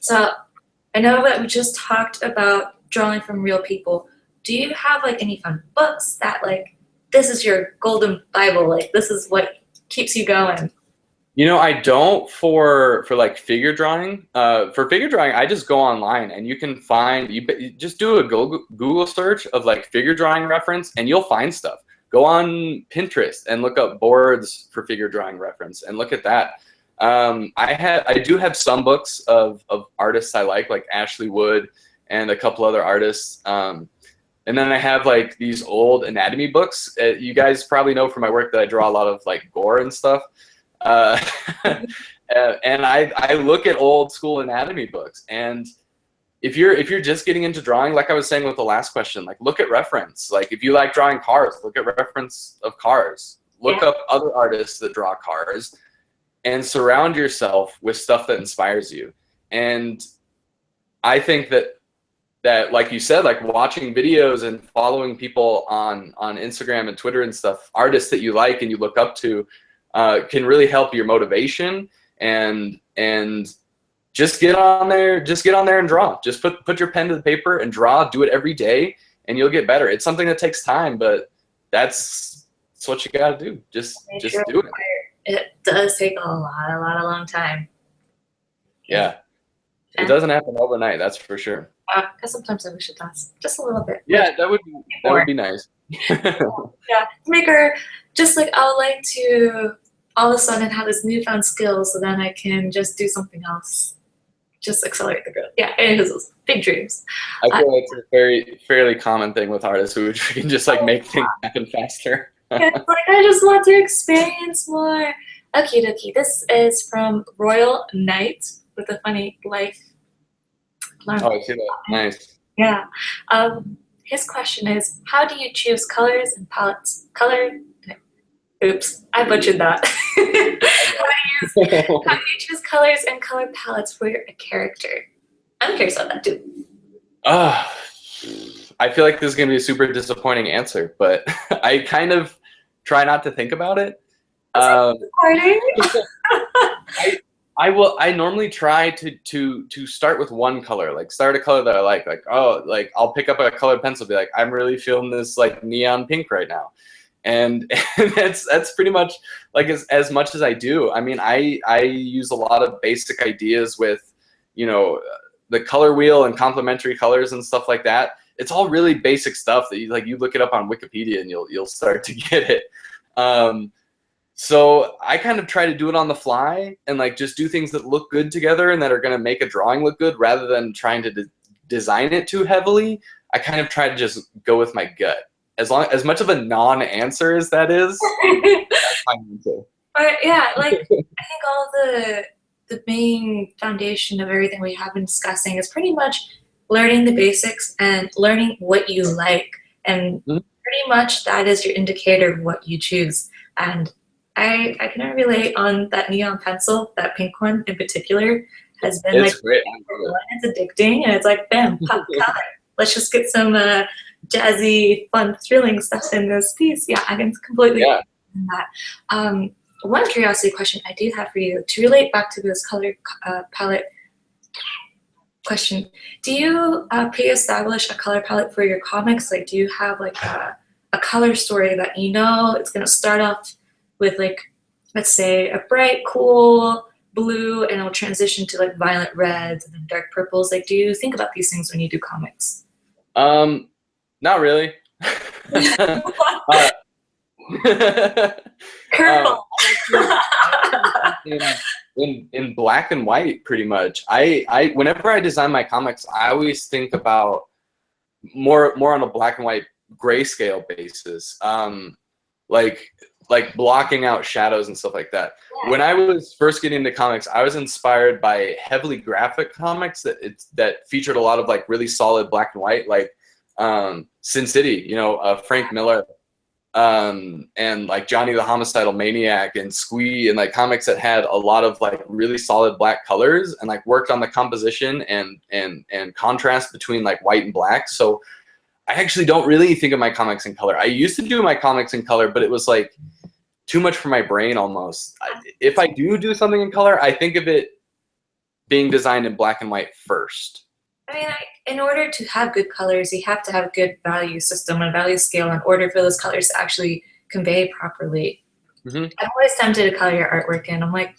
Speaker 1: So I know that we just talked about drawing from real people. Do you have like any fun books that like, this is your golden Bible, like this is what keeps you going?
Speaker 2: You know, I don't for like figure drawing. For figure drawing, I just go online, and you can find, you just do a Google search of like figure drawing reference, and you'll find stuff. Go on Pinterest and look up boards for figure drawing reference, and look at that. I do have some books of artists I like Ashley Wood and a couple other artists. And then I have like these old anatomy books. You guys probably know from my work that I draw a lot of like gore and stuff. And I look at old school anatomy books, and if you're just getting into drawing, like I was saying with the last question, like look at reference. Like if you like drawing cars, look at reference of cars. Look up other artists that draw cars, and surround yourself with stuff that inspires you. And I think that like you said, like watching videos and following people on Instagram and Twitter and stuff, artists that you like and you look up to, can really help your motivation, and just get on there and draw. Just put your pen to the paper and draw. Do it every day, and you'll get better. It's something that takes time, but that's what you gotta do. Just do it.
Speaker 1: It does take a long time.
Speaker 2: Yeah. It doesn't happen overnight, that's for sure.
Speaker 1: Because sometimes I wish it does, just a little bit.
Speaker 2: Yeah, that would be nice.
Speaker 1: Yeah, make her just like, I would like to all of a sudden have this newfound skill, so then I can just do something else, just accelerate the growth. Yeah, it is those big dreams.
Speaker 2: I feel it's a fairly common thing with artists who can just like make things happen faster.
Speaker 1: Yeah, it's like, I just want to experience more. Okie dokie. This is from Royal Knight with a funny life.
Speaker 2: Oh, I see that. Nice.
Speaker 1: Yeah. His question is, how do you choose colors and palettes? Oops, I butchered that. How do you choose colors and color palettes for a character? I'm curious about that too.
Speaker 2: Uh, I feel like this is going to be a super disappointing answer, but I kind of try not to think about it.
Speaker 1: Disappointing.
Speaker 2: I normally try to start with one color, like start a color that I like, oh, like I'll pick up a colored pencil, be like, I'm really feeling this like neon pink right now. And, and that's pretty much like as much as I do. I mean, I use a lot of basic ideas with, you know, the color wheel and complementary colors and stuff like that. It's all really basic stuff that you look it up on Wikipedia and you'll start to get it. So I kind of try to do it on the fly and like just do things that look good together and that are going to make a drawing look good rather than trying to design it too heavily. I kind of try to just go with my gut. As much of a non-answer as that is, that's my answer.
Speaker 1: But yeah, like I think all the main foundation of everything we have been discussing is pretty much learning the basics and learning what you like, and pretty much that is your indicator of what you choose. And I can relate on that neon pencil, that pink one in particular, has been
Speaker 2: It's
Speaker 1: like
Speaker 2: great.
Speaker 1: it's addicting, and it's like bam, pop color. Let's just get some jazzy, fun, thrilling stuff in this piece. Yeah, I can completely understand that. One curiosity question I do have for you to relate back to this color palette question. Do you pre-establish a color palette for your comics? Like, do you have like a color story that you know it's going to start off with, like, let's say a bright, cool blue, and it'll transition to like violent reds and then dark purples? Like, do you think about these things when you do comics?
Speaker 2: Not really.
Speaker 1: Curveball.
Speaker 2: In black and white, pretty much. I whenever I design my comics, I always think about more on a black and white grayscale basis. Like blocking out shadows and stuff like that.
Speaker 1: Yeah.
Speaker 2: When I was first getting into comics, I was inspired by heavily graphic comics that featured a lot of like really solid black and white, like Sin City, you know, Frank Miller, and like Johnny the Homicidal Maniac and Squee, and like comics that had a lot of like really solid black colors and like worked on the composition and contrast between like white and black. So I actually don't really think of my comics in color. I used to do my comics in color, but it was like too much for my brain almost. If I do something in color, I think of it being designed in black and white first.
Speaker 1: I mean, in order to have good colors, you have to have a good value system and value scale in order for those colors to actually convey properly. I'm always tempted to color your artwork in. I'm like,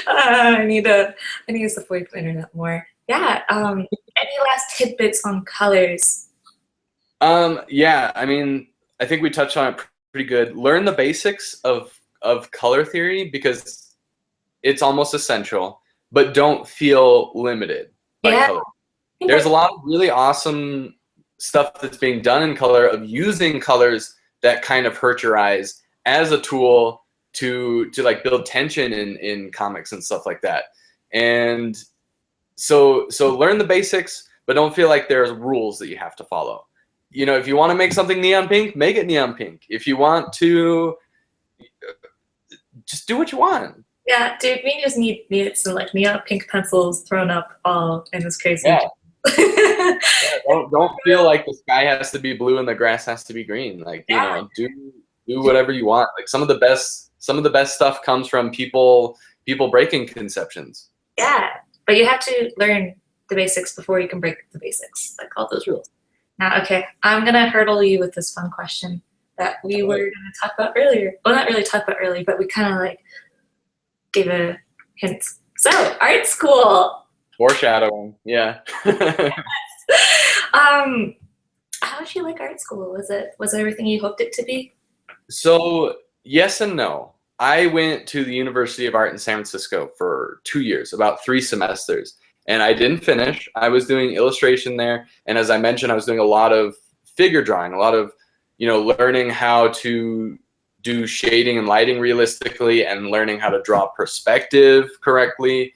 Speaker 1: I need to use the voice internet more. Yeah. Any last tidbits on colors?
Speaker 2: Yeah. I mean, I think we touched on it pretty good. Learn the basics of color theory because it's almost essential, but don't feel limited by color. There's a lot of really awesome stuff that's being done in color, of using colors that kind of hurt your eyes as a tool to like build tension in comics and stuff like that. And so learn the basics, but don't feel like there's rules that you have to follow. You know, if you want to make something neon pink, make it neon pink. If you want to, just do what you want.
Speaker 1: Yeah, dude, we just need some like neon pink pencils thrown up all in this crazy.
Speaker 2: Yeah. Yeah, don't feel like the sky has to be blue and the grass has to be green. Like, you know, do whatever you want. Like some of the best stuff comes from people breaking conceptions.
Speaker 1: Yeah, but you have to learn the basics before you can break the basics, like all those rules. Now, okay, I'm gonna hurdle you with this fun question that we were gonna talk about earlier. Well, not really talk about earlier, but we kind of like gave a hint. So, art school.
Speaker 2: Foreshadowing, yeah.
Speaker 1: How did you like art school? Was it everything you hoped it to be?
Speaker 2: So yes and no. I went to the University of Art in San Francisco for 2 years, about 3 semesters, and I didn't finish. I was doing illustration there, and as I mentioned, I was doing a lot of figure drawing, a lot of, you know, learning how to do shading and lighting realistically and learning how to draw perspective correctly.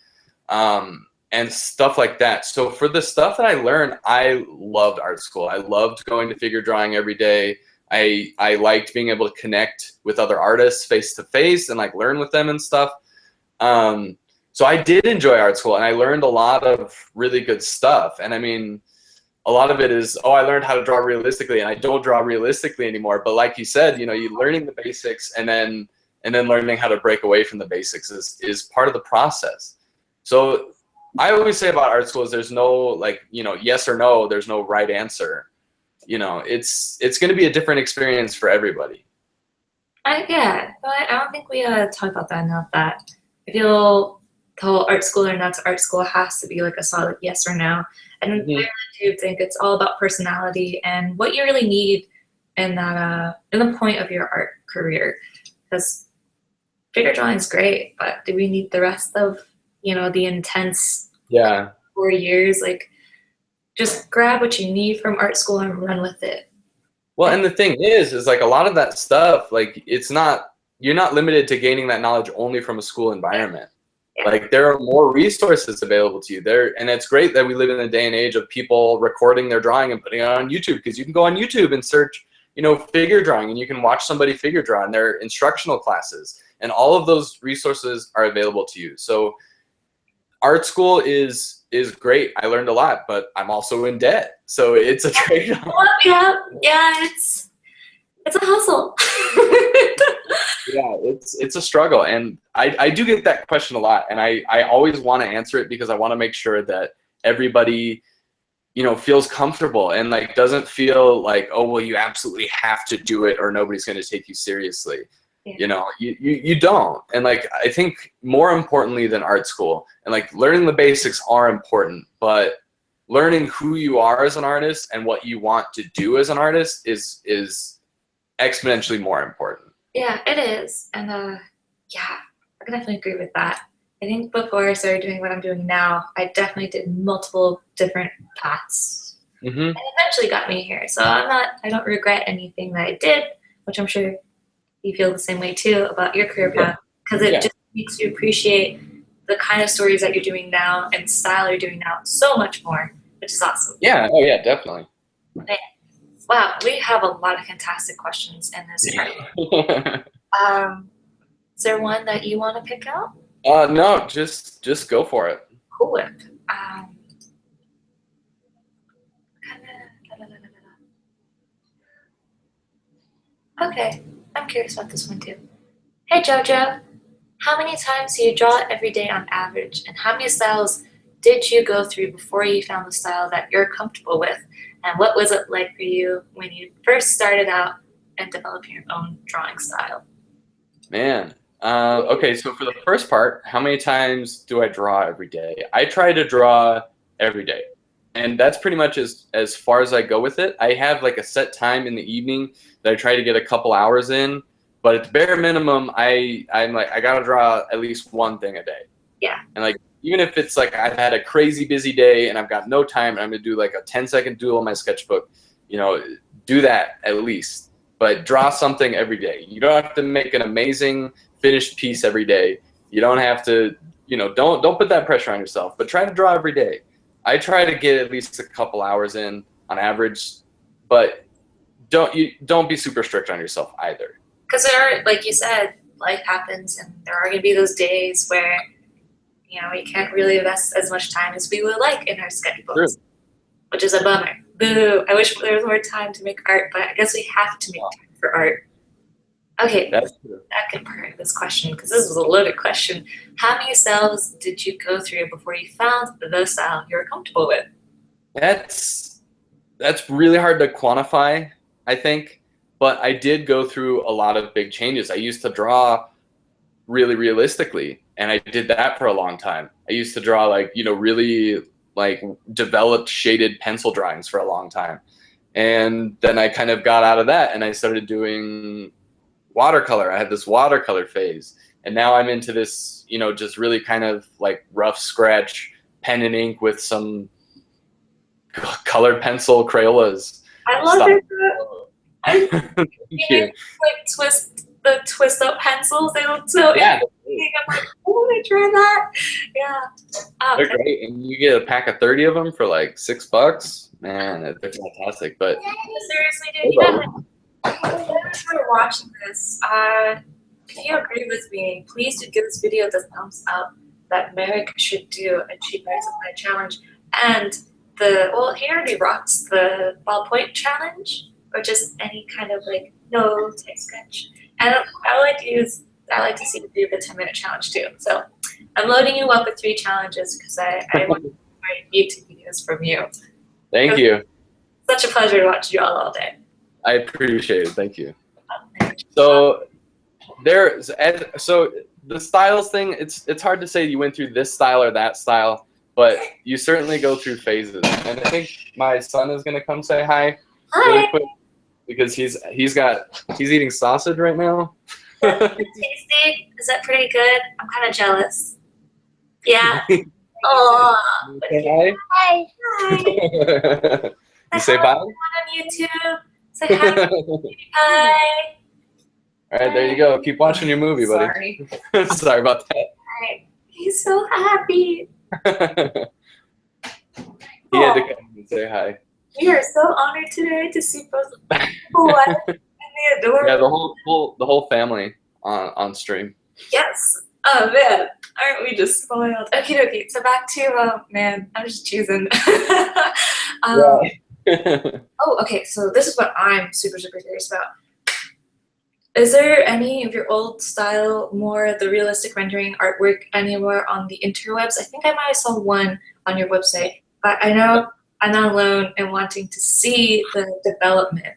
Speaker 2: And stuff like that. So for the stuff that I learned, I loved art school. I loved going to figure drawing every day. I liked being able to connect with other artists face to face and like learn with them and stuff. So I did enjoy art school, and I learned a lot of really good stuff. And I mean, a lot of it is, oh, I learned how to draw realistically, and I don't draw realistically anymore. But like you said, you know, you learning the basics and then learning how to break away from the basics is part of the process. So I always say about art school is there's no, like, you know, yes or no, there's no right answer. You know, it's going to be a different experience for everybody.
Speaker 1: Yeah, but I don't think we talk about that enough, that I feel the whole art school or not to art school has to be like a solid yes or no. And I really do think it's all about personality and what you really need in that in the point of your art career. Because figure drawing is great, but do we need the rest of, you know, the intense 4 years? Like, just grab what you need from art school and run with it.
Speaker 2: Well, and the thing is like a lot of that stuff, like you're not limited to gaining that knowledge only from a school environment.
Speaker 1: Yeah.
Speaker 2: Like there are more resources available to you there, and it's great that we live in a day and age of people recording their drawing and putting it on YouTube, because you can go on YouTube and search, you know, figure drawing, and you can watch somebody figure draw in their instructional classes, and all of those resources are available to you. So art school is great. I learned a lot, but I'm also in debt, so it's a trade-off.
Speaker 1: Yeah, it's a hustle.
Speaker 2: Yeah, it's a struggle, and I do get that question a lot, and I always want to answer it because I want to make sure that everybody, you know, feels comfortable and like doesn't feel like, oh well, you absolutely have to do it or nobody's going to take you seriously.
Speaker 1: Yeah.
Speaker 2: You know, you don't. And like I think more importantly than art school, and like learning the basics are important, but learning who you are as an artist and what you want to do as an artist is exponentially more important.
Speaker 1: Yeah, it is. And yeah, I can definitely agree with that. I think before I started doing what I'm doing now, I definitely did multiple different paths. And eventually got me here. So I don't regret anything that I did, which I'm sure you feel the same way too about your career path, because it just makes you appreciate the kind of stories that you're doing now and style you're doing now so much more, which is awesome.
Speaker 2: Yeah, oh yeah, definitely.
Speaker 1: Wow, we have a lot of fantastic questions in this part. Is there one that you want to pick out?
Speaker 2: No, just go for it.
Speaker 1: Cool. Okay, I'm curious about this one too. Hey Jojo, how many times do you draw every day on average, and how many styles did you go through before you found the style that you're comfortable with? And what was it like for you when you first started out and developing your own drawing style?
Speaker 2: Man, okay, so for the first part, how many times do I draw every day? I try to draw every day, and that's pretty much as far as I go with it. I have like a set time in the evening that I try to get a couple hours in, but at the bare minimum, I'm like, I gotta draw at least one thing a day.
Speaker 1: Yeah.
Speaker 2: And like, even if it's like I've had a crazy busy day and I've got no time and I'm gonna do like a 10-second doodle in my sketchbook, you know, do that at least. But draw something every day. You don't have to make an amazing finished piece every day. You don't have to, you know, don't put that pressure on yourself, but try to draw every day. I try to get at least a couple hours in on average, but don't be super strict on yourself either.
Speaker 1: Because there are, like you said, life happens, and there are going to be those days where, you know, we can't really invest as much time as we would like in our sketchbooks, which is a bummer. Boo! I wish there was more time to make art, but I guess we have to make time for art. Okay, second part of this question, because this was a loaded question. How many styles did you go through before you found the style you were comfortable with?
Speaker 2: That's really hard to quantify, I think, but I did go through a lot of big changes. I used to draw really realistically, and I did that for a long time. I used to draw like, you know, really like developed shaded pencil drawings for a long time. And then I kind of got out of that and I started doing watercolor. I had this watercolor phase, and now I'm into this, you know, just really kind of like rough scratch pen and ink with some colored pencil Crayolas.
Speaker 1: I love it.
Speaker 2: Thank you.
Speaker 1: Like twist up pencils. They look so
Speaker 2: yeah.
Speaker 1: interesting. I'm like, oh, I try that. Yeah.
Speaker 2: They're great, and you get a pack of 30 of them for like $6. Man, they're fantastic. But
Speaker 1: seriously, dude, you gotta. If you're watching this, if you agree with me, please do give this video the thumbs up. that Marek should do a cheap art supply challenge, and he already rocks the ballpoint challenge, or just any kind of like no type sketch. And I like to see you do the 10-minute challenge too. So I'm loading you up with 3 challenges because I want to write YouTube videos from you.
Speaker 2: Thank you.
Speaker 1: Such a pleasure to watch you all day.
Speaker 2: I appreciate it. Thank you. So the styles thing, it's hard to say you went through this style or that style, but you certainly go through phases. And I think my son is gonna come say hi really quick because he's eating sausage right now.
Speaker 1: Tasty? Is that pretty good? I'm kind of jealous. Yeah. Oh.
Speaker 2: Say
Speaker 1: Hi.
Speaker 2: hi. You say bye?
Speaker 1: On YouTube. Say hi. Hi.
Speaker 2: All right, there you go. Keep watching your movie, buddy.
Speaker 1: Sorry.
Speaker 2: Sorry about that.
Speaker 1: Right. He's so happy.
Speaker 2: He had to come and say hi.
Speaker 1: We are so honored today to see both what and the adorable.
Speaker 2: Yeah, the whole family on stream.
Speaker 1: Yes. Oh man, aren't we just spoiled? Okay. So back to man, I'm just choosing. Oh, okay. So this is what I'm super curious about. Is there any of your old style, more the realistic rendering artwork anywhere on the interwebs? I think I might have saw one on your website, but I know I'm not alone in wanting to see the development.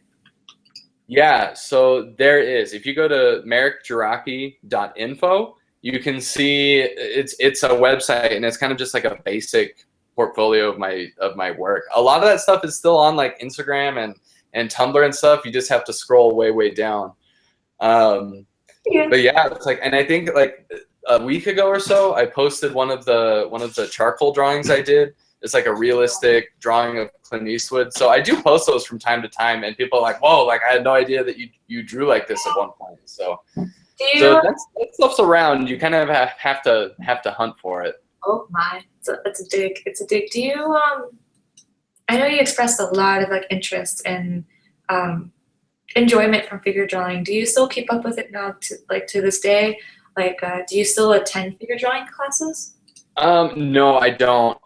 Speaker 2: Yeah, so there is. If you go to marekjarocki.info, you can see it's a website, and it's kind of just like a basic portfolio of my work. A lot of that stuff is still on like Instagram and Tumblr and stuff. You just have to scroll way down. But yeah, it's like, and I think like a week ago or so, I posted one of the charcoal drawings I did. It's like a realistic drawing of Clint Eastwood. So I do post those from time to time, and people are like, "Whoa! Like I had no idea that you drew like this at one point." So that stuff's around. You kind of have to hunt for it.
Speaker 1: Oh my, it's a dig. Do you I know you expressed a lot of like interest and enjoyment from figure drawing. Do you still keep up with it now to this day? Like, do you still attend figure drawing classes?
Speaker 2: No, I don't.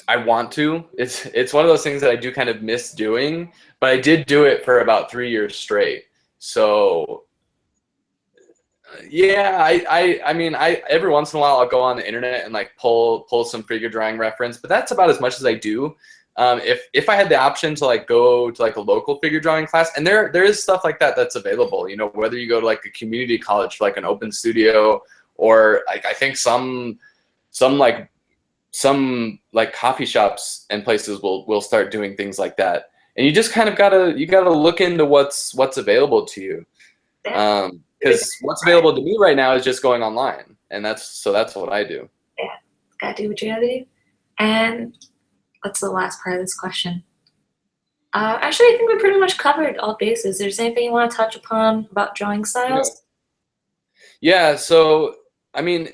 Speaker 2: I want to. It's one of those things that I do kind of miss doing, but I did do it for about 3 years straight. So yeah, I mean, every once in a while I'll go on the internet and like pull some figure drawing reference, but that's about as much as I do. If I had the option to like go to like a local figure drawing class, and there is stuff like that that's available, you know, whether you go to like a community college for like an open studio, or like I think some coffee shops and places will start doing things like that. And you just kind of gotta look into what's available to you. Because what's available to me right now is just going online, and that's what I do.
Speaker 1: Yeah, gotta do what you gotta do. And what's the last part of this question? Actually, I think we pretty much covered all bases. There's anything you want to touch upon about drawing styles?
Speaker 2: Yeah. So I mean,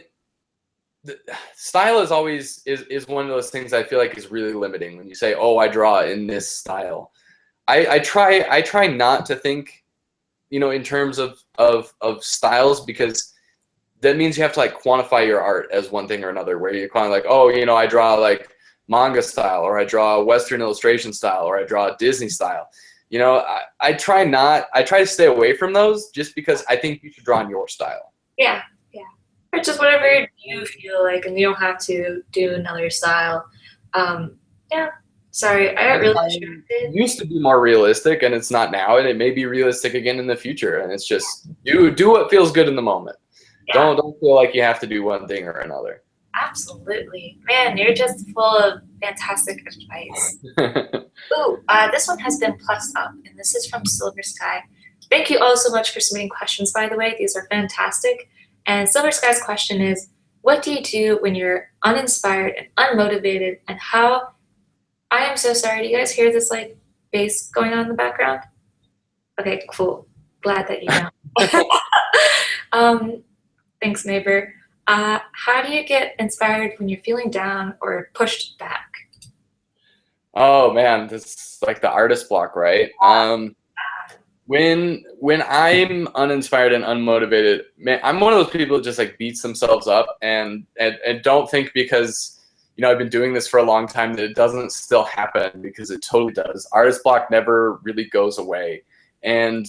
Speaker 2: style is always is one of those things I feel like is really limiting. When you say, "Oh, I draw in this style," I try not to think, you know, in terms of styles, because that means you have to like quantify your art as one thing or another, where you're kind of like, oh, you know, I draw like manga style, or I draw Western illustration style, or I draw Disney style. You know, I try to stay away from those, just because I think you should draw in your style.
Speaker 1: Yeah. Or just whatever you feel like, and you don't have to do another style. Yeah. Sorry, I got really distracted.
Speaker 2: It used to be more realistic, and it's not now, and it may be realistic again in the future. And it's just do what feels good in the moment. Yeah. Don't feel like you have to do one thing or another.
Speaker 1: Absolutely, man. You're just full of fantastic advice. Ooh, this one has been plussed up, and this is from Silver Sky. Thank you all so much for submitting questions. By the way, these are fantastic. And Silver Sky's question is, what do you do when you're uninspired and unmotivated, and how? I am so sorry. Do you guys hear this like bass going on in the background? Okay, cool. Glad that you know. Thanks, neighbor. How do you get inspired when you're feeling down or pushed back?
Speaker 2: Oh man, this is like the artist block, right? When I'm uninspired and unmotivated, man, I'm one of those people that just like beats themselves up and don't think because, you know, I've been doing this for a long time that it doesn't still happen, because it totally does. Artist block never really goes away. And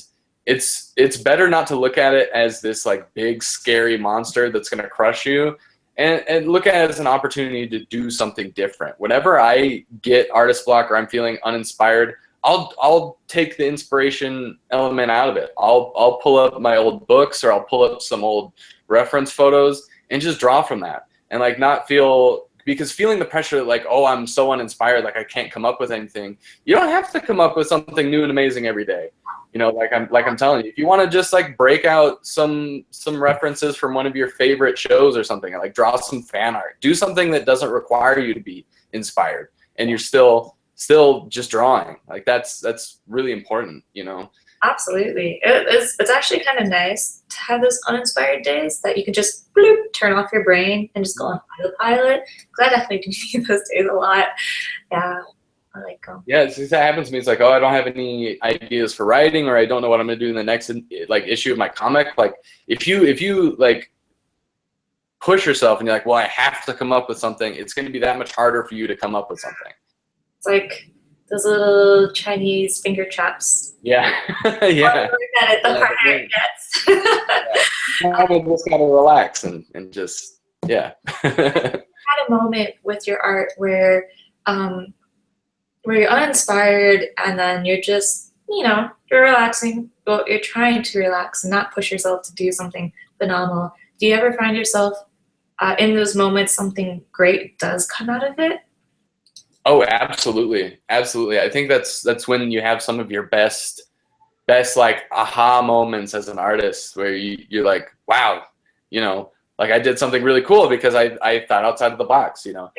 Speaker 2: it's better not to look at it as this like big scary monster that's going to crush you, and look at it as an opportunity to do something different. Whenever I get artist block or I'm feeling uninspired, I'll take the inspiration element out of it. I'll pull up my old books, or I'll pull up some old reference photos and just draw from that, and like not feel, because feeling the pressure like, oh, I'm so uninspired, like I can't come up with anything. You don't have to come up with something new and amazing every day. You know, like I'm telling you, if you want to just like break out some references from one of your favorite shows or something, like draw some fan art, do something that doesn't require you to be inspired, and you're still just drawing. Like that's really important, you know.
Speaker 1: Absolutely. It's actually kind of nice to have those uninspired days that you can just bloop, turn off your brain and just go on autopilot. Because I definitely do need those days a lot. Yeah, I like them.
Speaker 2: Yeah, that happens to me. It's like, oh, I don't have any ideas for writing, or I don't know what I'm gonna do in the next like issue of my comic. Like if you like push yourself and you're like, well, I have to come up with something, it's gonna be that much harder for you to come up with something.
Speaker 1: It's like those little Chinese finger traps.
Speaker 2: Yeah. Yeah.
Speaker 1: The harder it gets.
Speaker 2: Yeah. You just gotta relax and just, yeah.
Speaker 1: Had a moment with your art where you're uninspired, and then you're just, you know, you're relaxing, but you're trying to relax and not push yourself to do something phenomenal. Do you ever find yourself in those moments something great does come out of it?
Speaker 2: Oh, absolutely. Absolutely. I think that's when you have some of your best like aha moments as an artist, where you're like, wow, you know, like I did something really cool because I thought outside of the box, you know.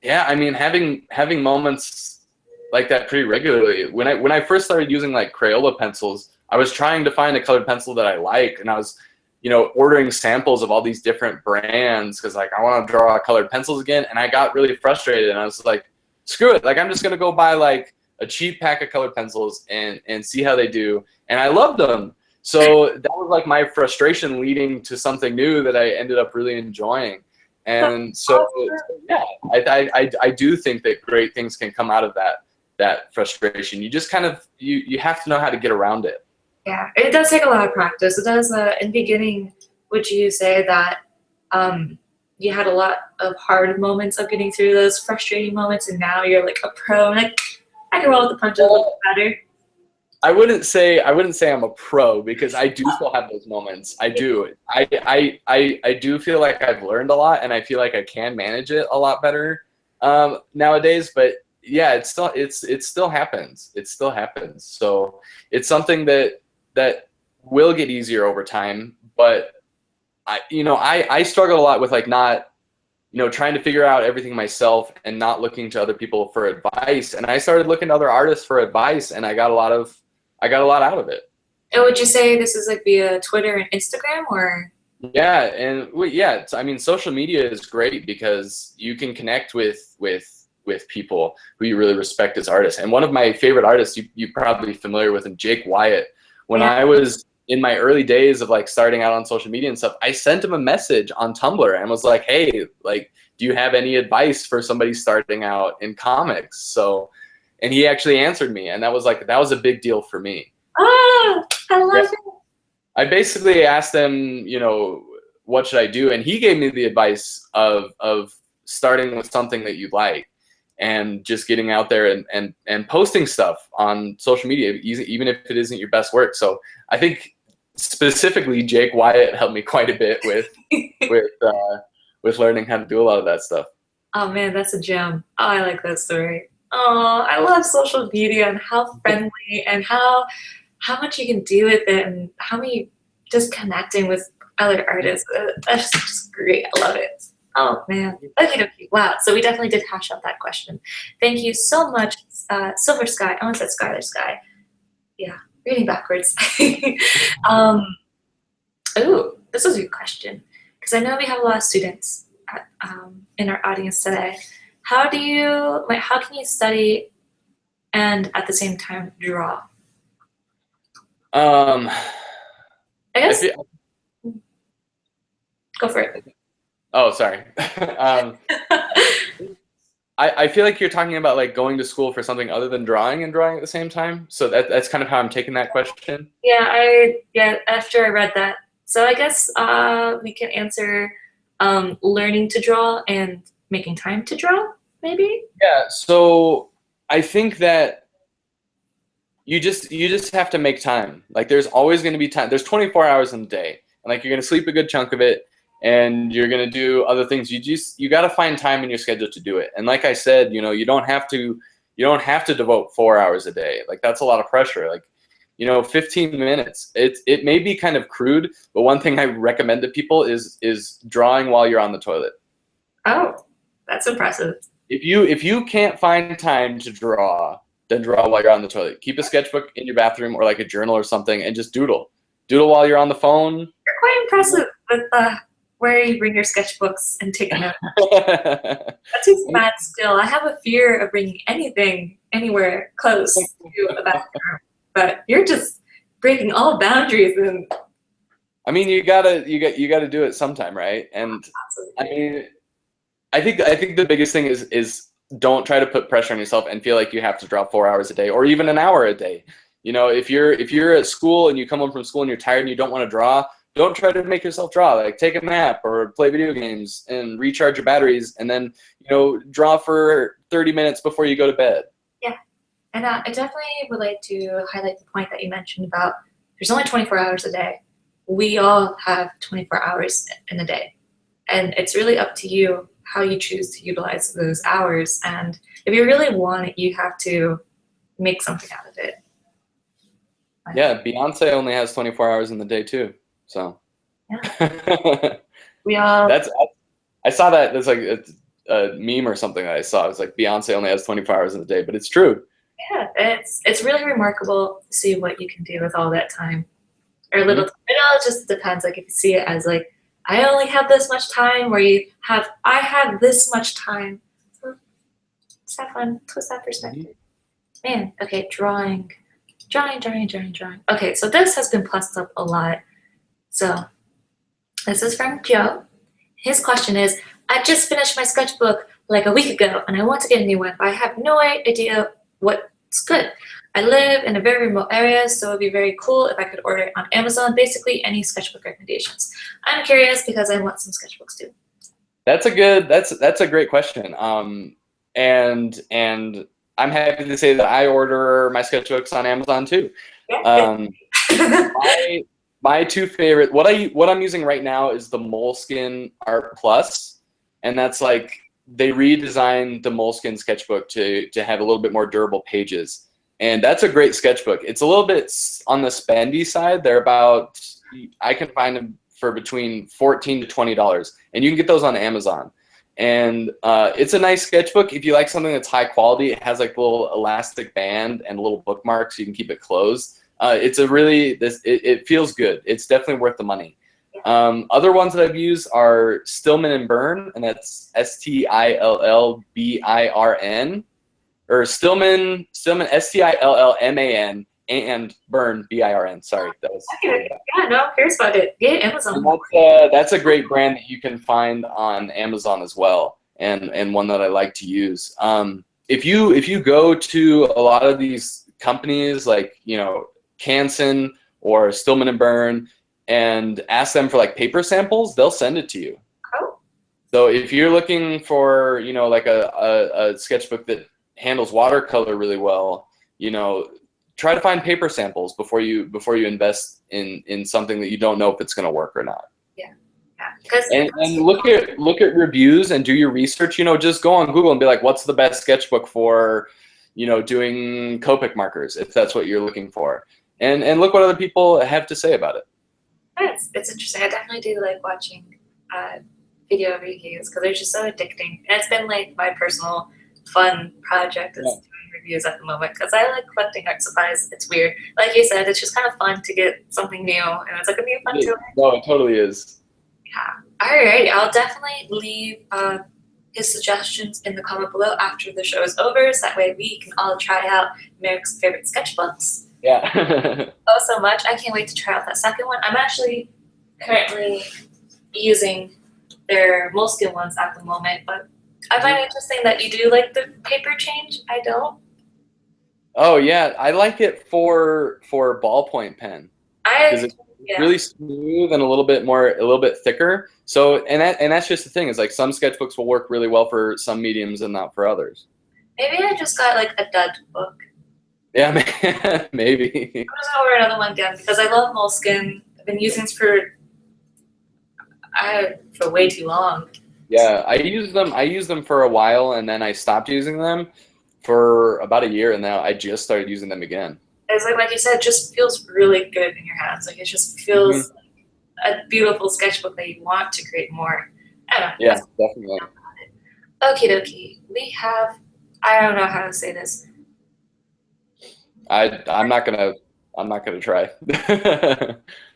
Speaker 2: Yeah, I mean, having moments like that pretty regularly. When I first started using like Crayola pencils, I was trying to find a colored pencil that I like, and I was, you know, ordering samples of all these different brands because like I want to draw colored pencils again, and I got really frustrated, and I was like, screw it, like I'm just gonna go buy like a cheap pack of colored pencils and see how they do, and I loved them. So that was like my frustration leading to something new that I ended up really enjoying. And so yeah, I do think that great things can come out of that frustration. You just kind of you have to know how to get around it.
Speaker 1: Yeah, it does take a lot of practice. It does. In the beginning, would you say that you had a lot of hard moments of getting through those frustrating moments, and now you're like a pro, and like I can roll with the punches a little better?
Speaker 2: I wouldn't say I'm a pro, because I do still have those moments. I do. I do feel like I've learned a lot, and I feel like I can manage it a lot better nowadays. But yeah, it still happens. It still happens. So it's something that will get easier over time. But I struggle a lot with like not, you know, trying to figure out everything myself and not looking to other people for advice. And I started looking to other artists for advice, and I got a lot out of it.
Speaker 1: And would you say this is like via Twitter and Instagram, or?
Speaker 2: Yeah, and yeah, I mean, social media is great because you can connect with people who you really respect as artists. And one of my favorite artists, you're probably familiar with him, Jake Wyatt. When I was in my early days of like starting out on social media and stuff, I sent him a message on Tumblr and was like, hey, like, do you have any advice for somebody starting out in comics? So, and he actually answered me, and that was a big deal for me.
Speaker 1: Oh, I love it.
Speaker 2: I basically asked him, you know, what should I do? And he gave me the advice of starting with something that you like, and just getting out there and posting stuff on social media, even if it isn't your best work. So I think specifically Jake Wyatt helped me quite a bit with learning how to do a lot of that stuff.
Speaker 1: Oh man, that's a gem. Oh, I like that story. Oh, I love social media and how friendly and how much you can do with it, and how many just connecting with other artists. That's just great. I love it. Oh man. Okay. Wow. So we definitely did hash out that question. Thank you so much, Silver Sky. I almost said Skylar Sky. Yeah, reading backwards. Oh, this was a good question, because I know we have a lot of students in our audience today. How can you study and at the same time draw?
Speaker 2: Um,
Speaker 1: I
Speaker 2: I
Speaker 1: guess
Speaker 2: feel,
Speaker 1: go for it.
Speaker 2: oh, sorry. I feel like you're talking about like going to school for something other than drawing and drawing at the same time. So that's kind of how I'm taking that question.
Speaker 1: Yeah, after I read that. So I guess we can answer learning to draw and making time to draw, maybe?
Speaker 2: Yeah. So I think that you just have to make time. Like there's always going to be time. There's 24 hours in a day, and like you're going to sleep a good chunk of it, and you're going to do other things. You got to find time in your schedule to do it. And like I said, you don't have to devote 4 hours a day. Like that's a lot of pressure. Like 15 minutes. It may be kind of crude, but one thing I recommend to people is drawing while you're on the toilet.
Speaker 1: Oh, that's impressive.
Speaker 2: If you can't find time to draw, then draw while you're on the toilet. Keep a sketchbook in your bathroom or like a journal or something, and just doodle. Doodle while you're on the phone.
Speaker 1: You're quite impressive with where you bring your sketchbooks and taking notes. That takes mad skill. I have a fear of bringing anything anywhere close to a bathroom, but you're just breaking all boundaries. And
Speaker 2: I mean, you gotta do it sometime, right? And I mean, I think the biggest thing is don't try to put pressure on yourself and feel like you have to draw 4 hours a day or even an hour a day. If you're at school and you come home from school and you're tired and you don't want to draw, don't try to make yourself draw. Like take a nap or play video games and recharge your batteries, and then draw for 30 minutes before you go to bed.
Speaker 1: Yeah, and I definitely would like to highlight the point that you mentioned about there's only 24 hours a day. We all have 24 hours in a day, and it's really up to you how you choose to utilize those hours. And if you really want it, you have to make something out of it.
Speaker 2: Yeah, Beyonce only has 24 hours in the day too. So
Speaker 1: yeah. We all.
Speaker 2: I saw that. There's like a meme or something that I saw. It was like Beyonce only has 24 hours in the day, but it's true.
Speaker 1: Yeah, it's really remarkable to see what you can do with all that time, or little. Mm-hmm. It all just depends. Like if you see it as like I only have this much time, or I have this much time. So just have fun. Twist that perspective. Mm-hmm. Man, okay, drawing. Okay, so this has been plussed up a lot. So this is from Joe. His question is, I just finished my sketchbook like a week ago and I want to get a new one, but I have no idea what's good. I live in a very remote area, so it'd be very cool if I could order it on Amazon. Basically, any sketchbook recommendations. I'm curious because I want some sketchbooks too.
Speaker 2: That's a great question. And I'm happy to say that I order my sketchbooks on Amazon too.
Speaker 1: Yeah.
Speaker 2: My two favorite, what I'm using right now is the Moleskine Art Plus, and that's like they redesigned the Moleskine sketchbook to have a little bit more durable pages, and that's a great sketchbook. It's a little bit on the spendy side. They're about, I can find them for between $14 to $20, and you can get those on Amazon. And it's a nice sketchbook if you like something that's high quality. It has like a little elastic band and a little bookmark so you can keep it closed. It's a really, it feels good. It's definitely worth the money. Other ones that I've used are Stillman & Birn, and that's Stillbirn, or Stillman, Stillman, and Birn, Birn. Sorry, that was.
Speaker 1: Okay. Yeah, no, here's about it. Yeah, Amazon.
Speaker 2: That's a great brand that you can find on Amazon as well, and one that I like to use. If you go to a lot of these companies like Canson or Stillman & Birn and ask them for like paper samples, they'll send it to you.
Speaker 1: Oh.
Speaker 2: So if you're looking for like a sketchbook that handles watercolor really well, try to find paper samples before you invest in something that you don't know if it's going to work or not.
Speaker 1: Yeah.
Speaker 2: And look at reviews and do your research. Just go on Google and be like, what's the best sketchbook for doing Copic markers, if that's what you're looking for, and look what other people have to say about it.
Speaker 1: It's interesting. I definitely do like watching video reviews because they're just so addicting. And it's been like my personal fun project is doing reviews at the moment because I like collecting art supplies. It's weird. Like you said, it's just kind of fun to get something new, and it's like a new fun to it.
Speaker 2: No, it totally is.
Speaker 1: Yeah. All right. I'll definitely leave his suggestions in the comment below after the show is over, so that way we can all try out Marek's favorite sketchbooks.
Speaker 2: Yeah.
Speaker 1: Oh, so much. I can't wait to try out that second one. I'm actually currently using their moleskin ones at the moment, but I find it interesting that you do like the paper change. I don't.
Speaker 2: Oh yeah, I like it for ballpoint pen because it's
Speaker 1: Yeah.
Speaker 2: really smooth and a little bit thicker. So and that's just the thing is like some sketchbooks will work really well for some mediums and not for others.
Speaker 1: Maybe I just got like a dud book.
Speaker 2: Yeah, maybe.
Speaker 1: I'm just gonna order another one again because I love moleskin. I've been using this for way too long.
Speaker 2: Yeah, I used them for a while and then I stopped using them for about a year and now I just started using them again.
Speaker 1: It's like you said, it just feels really good in your hands. Like it just feels like a beautiful sketchbook that you want to create more. I don't know.
Speaker 2: Yeah, definitely.
Speaker 1: Okie dokie. We have, I don't know how to say this.
Speaker 2: I'm not gonna try.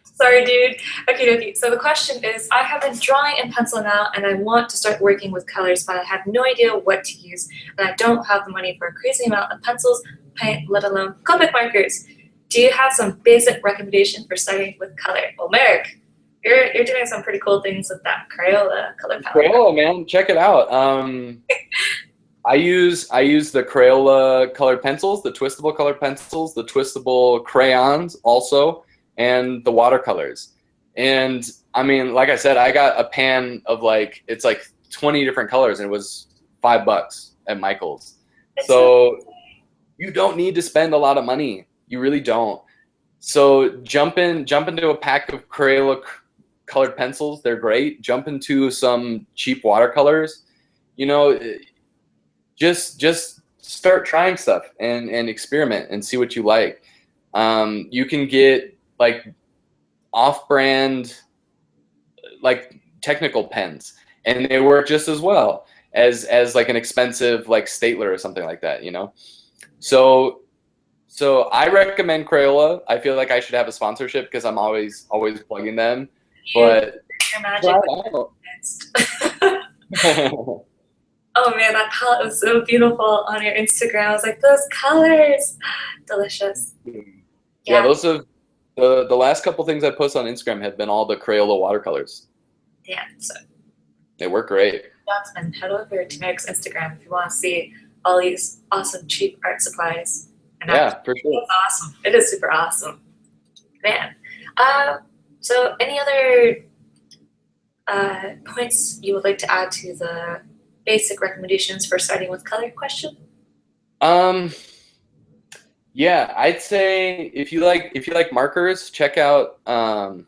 Speaker 1: Sorry, dude. Okie dokie. So the question is, I have been drawing in pencil now and I want to start working with colors, but I have no idea what to use and I don't have the money for a crazy amount of pencils, paint, let alone Copic markers. Do you have some basic recommendation for starting with color? Well, Marek, you're doing some pretty cool things with that Crayola color palette.
Speaker 2: Crayola, man, check it out. I use the Crayola colored pencils, the twistable colored pencils, the twistable crayons also, and the watercolors. And I mean, like I said, I got a pan of it's like 20 different colors and it was $5 at Michael's. So you don't need to spend a lot of money. You really don't. So jump into a pack of Crayola colored pencils. They're great. Jump into some cheap watercolors. You know, just start trying stuff and experiment and see what you like. You can get like off-brand like technical pens and they work just as well as like an expensive like Stapler or something like that, you know. So I recommend Crayola. I feel like I should have a sponsorship because I'm always plugging them. But
Speaker 1: your magic. Oh man, that palette was so beautiful on your Instagram. I was like, those colors, delicious.
Speaker 2: Yeah, those have the last couple things I post on Instagram have been all the Crayola watercolors.
Speaker 1: Yeah, so
Speaker 2: they work great.
Speaker 1: And head over to Marek's Instagram if you want to see all these awesome cheap art supplies. And
Speaker 2: yeah, for sure.
Speaker 1: It's awesome. It is super awesome, man. So any other points you would like to add to the basic recommendations for starting with color question?
Speaker 2: Yeah, I'd say if you like markers, check out what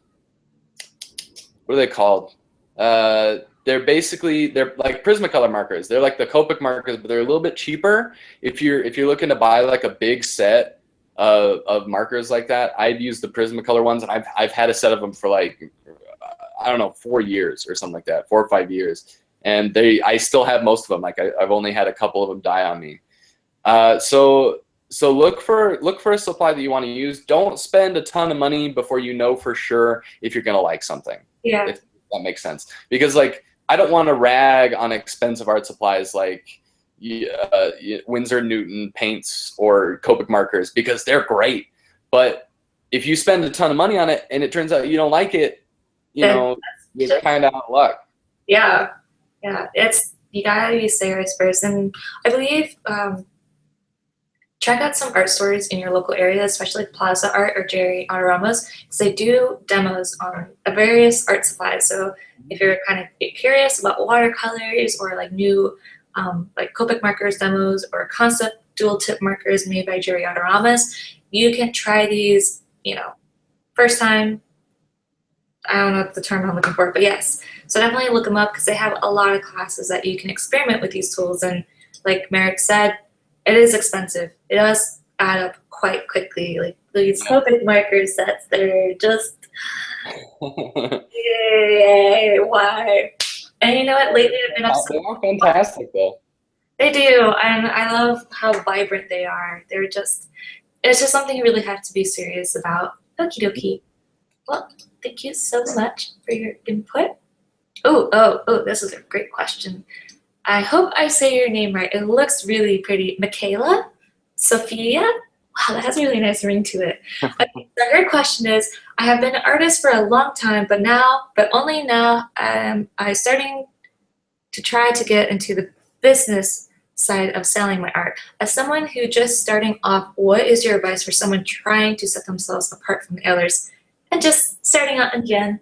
Speaker 2: are they called? They're like Prismacolor markers. They're like the Copic markers, but they're a little bit cheaper. If you're looking to buy like a big set of markers like that, I'd use the Prismacolor ones, and I've had a set of them for like I don't know 4 years or something like that, 4 or 5 years, and I still have most of them. Like I've only had a couple of them die on me. So look for a supply that you want to use. Don't spend a ton of money before you know for sure if you're gonna like something.
Speaker 1: Yeah,
Speaker 2: if that makes sense. Because like I don't want to rag on expensive art supplies like Winsor Newton paints or Copic markers because they're great. But if you spend a ton of money on it and it turns out you don't like it, you're kind of out of luck.
Speaker 1: Yeah, you gotta be serious first. And I believe check out some art stores in your local area, especially Plaza Art or Jerry Autoramas, because they do demos on various art supplies. So if you're kind of curious about watercolors or like new like Copic markers demos or concept dual tip markers made by Jerry Autoramas, you can try these, first time. I don't know the term I'm looking for, but yes. So definitely look them up because they have a lot of classes that you can experiment with these tools. And like Marek said, it is expensive. It does add up quite quickly. Like these Copic marker sets, they're just, yay, why? And you know what? Lately I've been
Speaker 2: They are fantastic though.
Speaker 1: They do, and I love how vibrant they are. It's just something you really have to be serious about. Okie dokie. Well, thank you so much for your input. Oh, this is a great question. I hope I say your name right. It looks really pretty. Michaela? Sophia? Wow, that has a really nice ring to it. Okay, the third question is, I have been an artist for a long time, but only now am I starting to try to get into the business side of selling my art. As someone who just starting off, what is your advice for someone trying to set themselves apart from the others and just starting out again?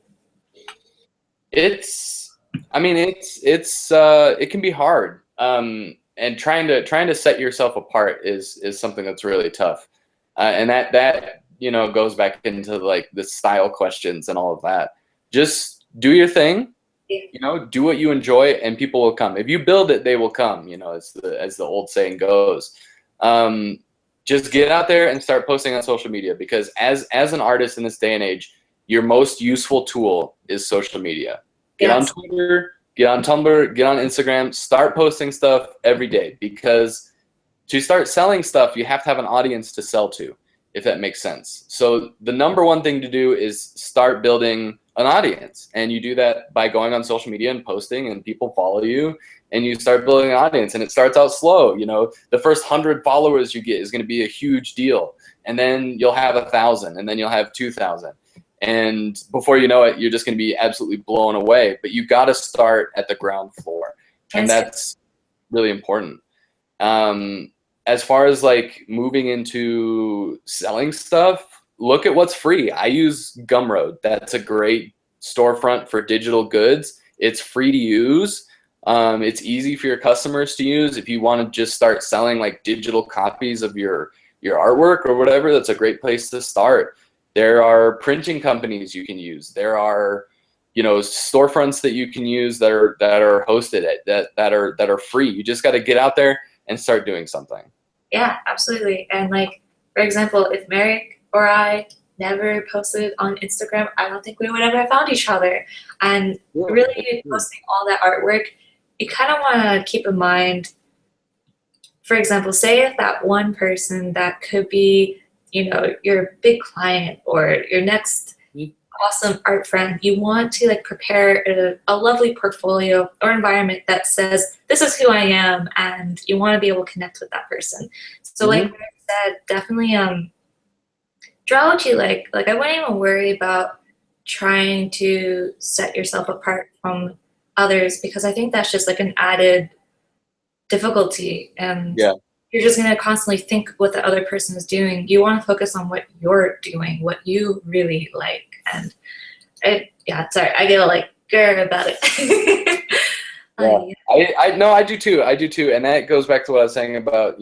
Speaker 2: I mean, it can be hard. And trying to set yourself apart is something that's really tough. And that goes back into like the style questions and all of that. Just do your thing, do what you enjoy, and people will come. If you build it, they will come, as the old saying goes. Just get out there and start posting on social media, because as an artist in this day and age, your most useful tool is social media. Get on Twitter, get on Tumblr, get on Instagram, start posting stuff every day, because to start selling stuff, you have to have an audience to sell to, if that makes sense. So the number one thing to do is start building an audience, and you do that by going on social media and posting, and people follow you, and you start building an audience. And it starts out slow. The first 100 followers you get is going to be a huge deal, and then you'll have 1,000, and then you'll have 2,000, and before you know it, you're just going to be absolutely blown away. But you got to start at the ground floor, and that's really important. As far as like moving into selling stuff, look at what's free. I use Gumroad. That's a great storefront for digital goods. It's free to use. It's easy for your customers to use. If you want to just start selling like digital copies of your artwork or whatever, that's a great place to start. There are printing companies you can use. There are, storefronts that you can use that are hosted that are free. You just got to get out there and start doing something.
Speaker 1: Yeah, absolutely. And like, for example, if Marek or I never posted on Instagram, I don't think we would ever have found each other. And really posting all that artwork, you kind of want to keep in mind, for example, say if that one person that could be, your big client or your next awesome art friend, you want to like prepare a lovely portfolio or environment that says, this is who I am, and you want to be able to connect with that person. So like I said, definitely draw what you like. Like I wouldn't even worry about trying to set yourself apart from others, because I think that's just like an added difficulty, and you're just going to constantly think what the other person is doing. You want to focus on what you're doing, what you really like. And sorry, I get like girl about it.
Speaker 2: I do too, and that goes back to what I was saying about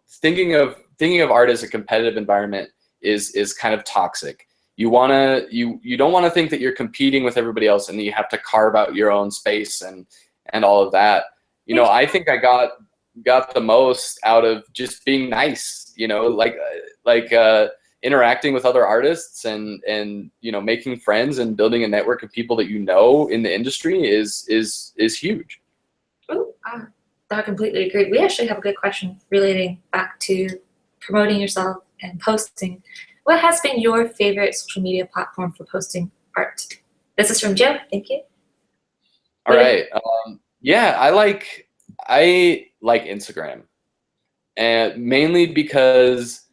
Speaker 2: thinking of art as a competitive environment is kind of toxic. You don't want to think that you're competing with everybody else and that you have to carve out your own space and all of that. I think I got the most out of just being nice, interacting with other artists and making friends and building a network of people that in the industry is huge.
Speaker 1: Oh, I completely agree. We actually have a good question relating back to promoting yourself and posting. What has been your favorite social media platform for posting art? This is from Joe. Thank you.
Speaker 2: All right. I like Instagram, and mainly because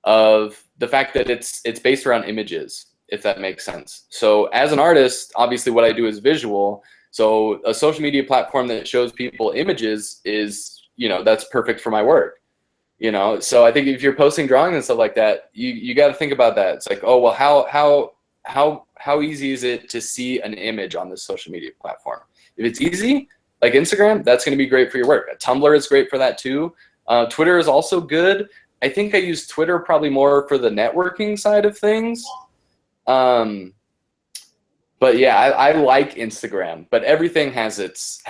Speaker 2: of the fact that it's based around images, if that makes sense. So as an artist, obviously what I do is visual. So a social media platform that shows people images is, that's perfect for my work. So I think if you're posting drawings and stuff like that, you got to think about that. It's like, oh, well, how easy is it to see an image on this social media platform? If it's easy, like Instagram, that's going to be great for your work. Tumblr is great for that too. Twitter is also good. I think I use Twitter probably more for the networking side of things. But yeah, I like Instagram, but everything has its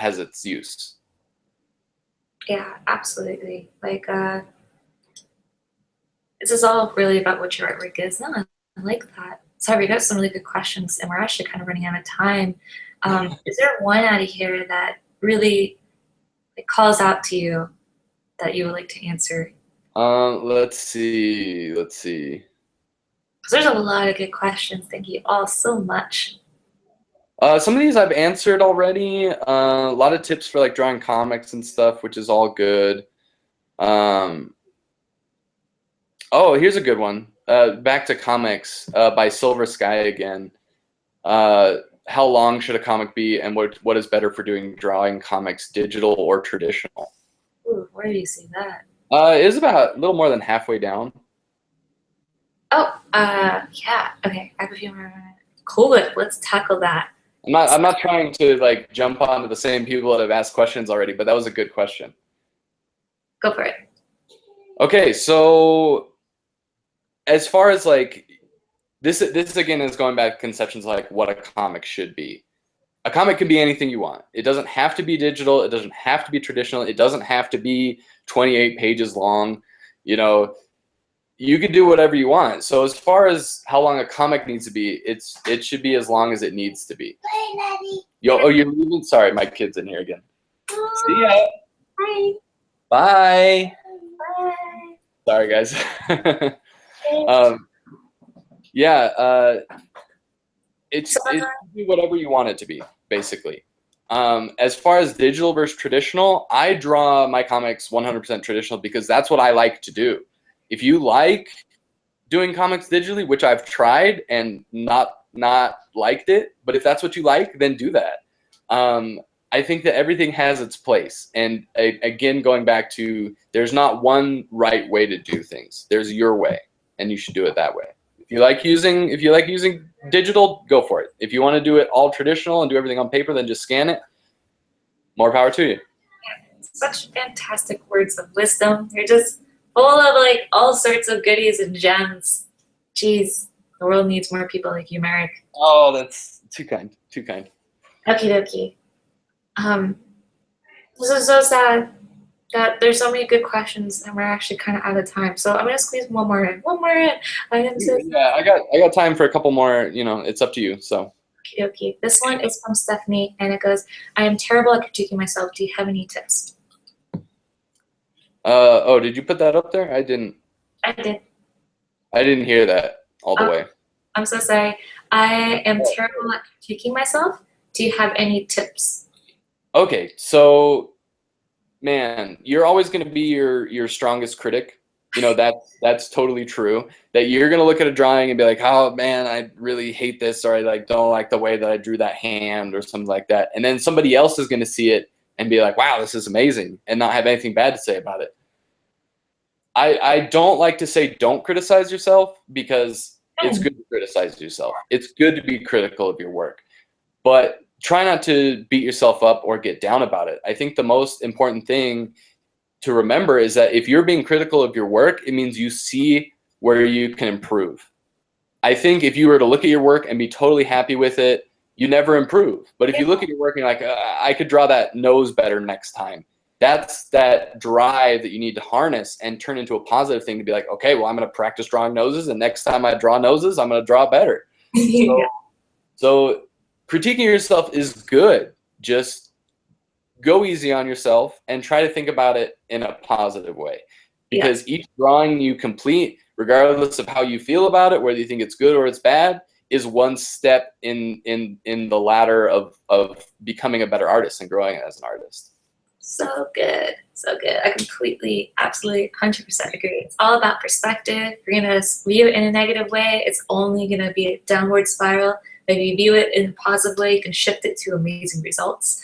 Speaker 2: use.
Speaker 1: Yeah, absolutely. Like, this is all really about what your artwork is. No, I like that. Sorry, we got some really good questions, and we're actually kind of running out of time. Is there one out of here that really calls out to you that you would like to answer?
Speaker 2: Let's see.
Speaker 1: Because there's a lot of good questions. Thank you all so much.
Speaker 2: Some of these I've answered already. A lot of tips for like drawing comics and stuff, which is all good. Oh, here's a good one. Back to comics by Silver Sky again. How long should a comic be, and what is better for doing drawing comics, digital or traditional?
Speaker 1: Ooh, where do you see that?
Speaker 2: It is about a little more than halfway down.
Speaker 1: Oh, yeah. Okay, I have a few more. Cool. Let's tackle that.
Speaker 2: I'm not trying to like jump onto the same people that have asked questions already, but that was a good question.
Speaker 1: Go for it.
Speaker 2: Okay, so as far as like this again is going back to conceptions like what a comic should be. A comic can be anything you want. It doesn't have to be digital. It doesn't have to be traditional. It doesn't have to be 28 pages long. You know, you can do whatever you want. So as far as how long a comic needs to be, it should be as long as it needs to be.
Speaker 3: Bye, Daddy.
Speaker 2: Yo, oh, you're leaving? Sorry, my kid's in here again. See ya.
Speaker 1: Bye.
Speaker 2: Bye.
Speaker 1: Bye.
Speaker 2: Sorry, guys. It's do whatever you want it to be, basically. As far as digital versus traditional, I draw my comics 100% traditional because that's what I like to do. If you like doing comics digitally, which I've tried and not liked it, but if that's what you like, then do that. I think that everything has its place. And again, going back to, there's not one right way to do things. There's your way, and you should do it that way. If you like using digital, go for it. If you want to do it all traditional and do everything on paper, then just scan it. More power to you.
Speaker 1: Such fantastic words of wisdom. You're just full of like all sorts of goodies and gems. Jeez, the world needs more people like you, Marek.
Speaker 2: Oh, that's too kind. Too kind.
Speaker 1: Okie dokie. This is so sad that there's so many good questions and we're actually kind of out of time. So I'm gonna squeeze one more in. One more in. I am so
Speaker 2: Yeah, I got time for a couple more. You know, it's up to you. So.
Speaker 1: Okie dokie. This one is from Stephanie, and it goes, "I am terrible at critiquing myself. Do you have any tips?"
Speaker 2: Oh, did you put that up there? I didn't.
Speaker 1: I did.
Speaker 2: I didn't hear that all the way.
Speaker 1: I'm so sorry. I am terrible at critiquing myself. Do you have any tips?
Speaker 2: Okay, so man, you're always going to be your strongest critic. You know, that's totally true. That you're going to look at a drawing and be like, "Oh man, I really hate this," or "I like don't like the way that I drew that hand," or something like that. And then somebody else is going to see it and be like, "Wow, this is amazing," and not have anything bad to say about it. I don't like to say don't criticize yourself, because it's good to criticize yourself. It's good to be critical of your work, but try not to beat yourself up or get down about it. I think the most important thing to remember is that if you're being critical of your work, it means you see where you can improve. I think if you were to look at your work and be totally happy with it, you never improve. But if you look at your work and you're like, I could draw that nose better next time, that's that drive that you need to harness and turn into a positive thing to be like, okay, well, I'm going to practice drawing noses, and next time I draw noses, I'm going to draw better. So critiquing yourself is good. Just go easy on yourself and try to think about it in a positive way, because each drawing you complete, regardless of how you feel about it, whether you think it's good or it's bad, is one step in the ladder of becoming a better artist and growing as an artist.
Speaker 1: So good. So good. I completely, absolutely, 100% agree. It's all about perspective. If you're going to view it in a negative way, it's only going to be a downward spiral. If you view it in a positive way, you can shift it to amazing results.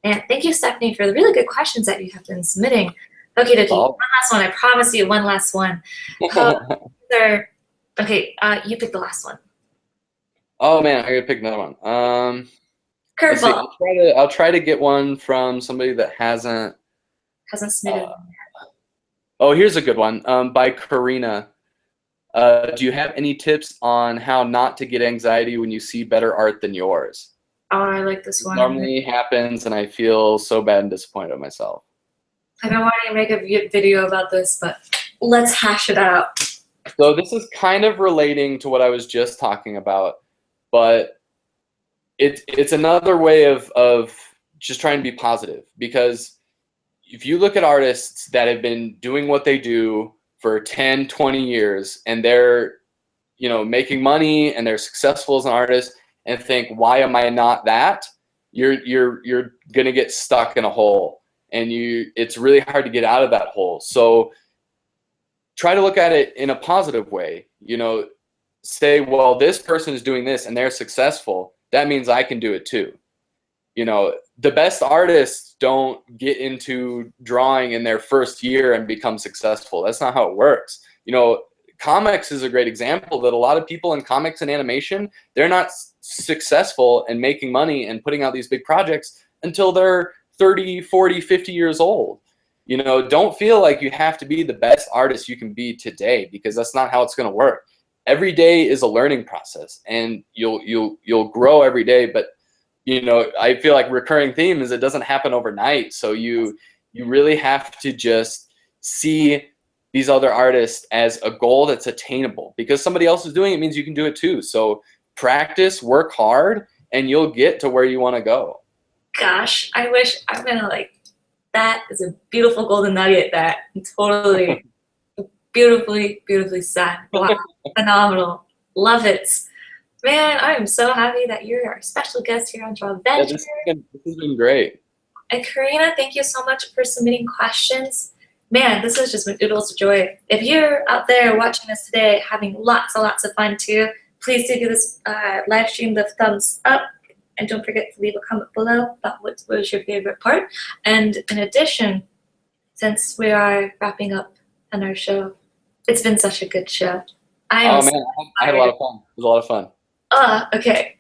Speaker 1: And thank you, Stephanie, for the really good questions that you have been submitting. Okay, dokie. One last one. I promise you, one last one. Okay, you pick the last one.
Speaker 2: Oh man, I gotta pick another one.
Speaker 1: Curveball.
Speaker 2: I'll try to get one from somebody that hasn't
Speaker 1: submitted.
Speaker 2: Oh, here's a good one. By Karina. Do you have any tips on how not to get anxiety when you see better art than yours?
Speaker 1: Oh, I like this one.
Speaker 2: It normally happens, and I feel so bad and disappointed in myself.
Speaker 1: I don't want to make a video about this, but let's hash it out.
Speaker 2: So this is kind of relating to what I was just talking about, but it's another way of just trying to be positive, because if you look at artists that have been doing what they do for 10, 20 years, and they're, you know, making money and they're successful as an artist, and think, why am I not that? You're gonna get stuck in a hole, and it's really hard to get out of that hole. So try to look at it in a positive way. You know, say, well, this person is doing this and they're successful. That means I can do it too. You know, the best artists don't get into drawing in their first year and become successful. That's not how it works. You know, comics is a great example that a lot of people in comics and animation, they're not successful and making money and putting out these big projects until they're 30, 40, 50 years old. You know, don't feel like you have to be the best artist you can be today, because that's not how it's going to work. Every day is a learning process, and you'll grow every day. But you know, I feel like recurring theme is it doesn't happen overnight. So you really have to just see these other artists as a goal that's attainable, because somebody else is doing it means you can do it too. So practice, work hard, and you'll get to where you want to go.
Speaker 1: Gosh, I wish I'm gonna like, that is a beautiful golden nugget that totally beautifully said. Wow, phenomenal. Love it. Man, I'm so happy that you're our special guest here on Drawventure.
Speaker 2: Yeah, this has been great.
Speaker 1: And Karina, thank you so much for submitting questions. Man, this has just been oodles of joy. If you're out there watching us today having lots of fun too, please do give this live stream the thumbs up. And don't forget to leave a comment below about what was your favorite part. And in addition, since we are wrapping up on our show, it's been such a good show.
Speaker 2: I had a lot of fun. It was a lot of fun.
Speaker 1: Okay.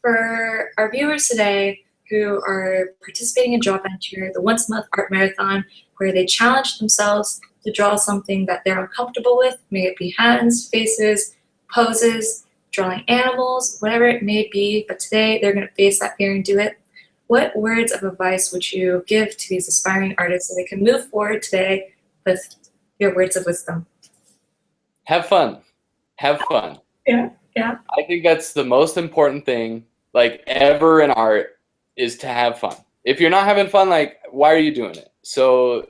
Speaker 1: For our viewers today who are participating in Drawventure, the once-a-month art marathon, where they challenge themselves to draw something that they're uncomfortable with, may it be hands, faces, poses, drawing animals, whatever it may be, but today they're going to face that fear and do it. What words of advice would you give to these aspiring artists so they can move forward today with your words of wisdom?
Speaker 2: Have fun. Have fun.
Speaker 1: Yeah.
Speaker 2: I think that's the most important thing, like, ever in art, is to have fun. If you're not having fun, like, why are you doing it? So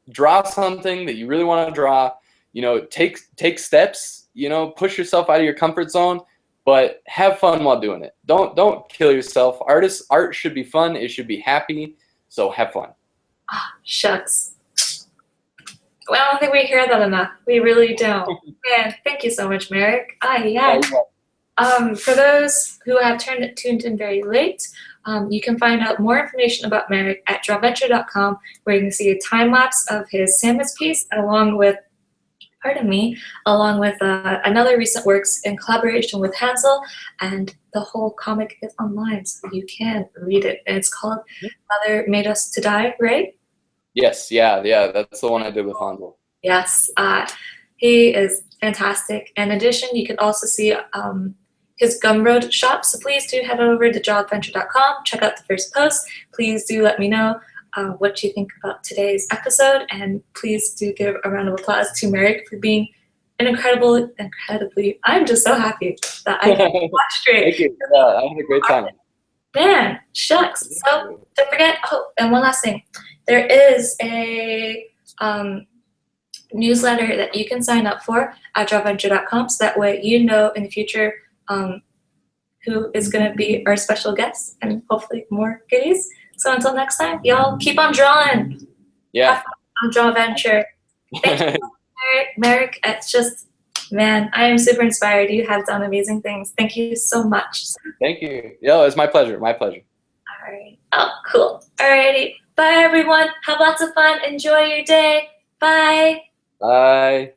Speaker 2: draw something that you really want to draw. You know, take steps. You know, push yourself out of your comfort zone, but have fun while doing it. Don't kill yourself. Art should be fun. It should be happy. So have fun.
Speaker 1: Shucks. Well, I don't think we hear that enough. We really don't. Man, thank you so much, Marek. For those who have tuned in very late, you can find out more information about Marek at drawventure.com, where you can see a time lapse of his Samus piece, along with another recent works in collaboration with Hansel, and the whole comic is online, so you can read it. And it's called Mother Made Us to Die, right?
Speaker 2: Yes, yeah, that's the one I did with Hansel.
Speaker 1: Yes, he is fantastic. In addition, you can also see his Gumroad shop, so please do head over to drawventure.com, check out the first post. Please do let me know what you think about today's episode, and please do give a round of applause to Marek for being an incredibly, I'm just so happy that I can watch straight.
Speaker 2: Thank you. Yeah, I had a great time.
Speaker 1: Man, shucks. So don't forget, and one last thing. There is a newsletter that you can sign up for at drawventure.com, so that way you know in the future who is going to be our special guest, and hopefully more goodies. So until next time, y'all keep on drawing.
Speaker 2: Yeah.
Speaker 1: On Drawventure. Thank you, Marek. It's just, man, I am super inspired. You have done amazing things. Thank you so much.
Speaker 2: Thank you. Yeah, it's my pleasure. My pleasure.
Speaker 1: All right. Oh, cool. Alrighty. Bye, everyone. Have lots of fun. Enjoy your day. Bye.
Speaker 2: Bye.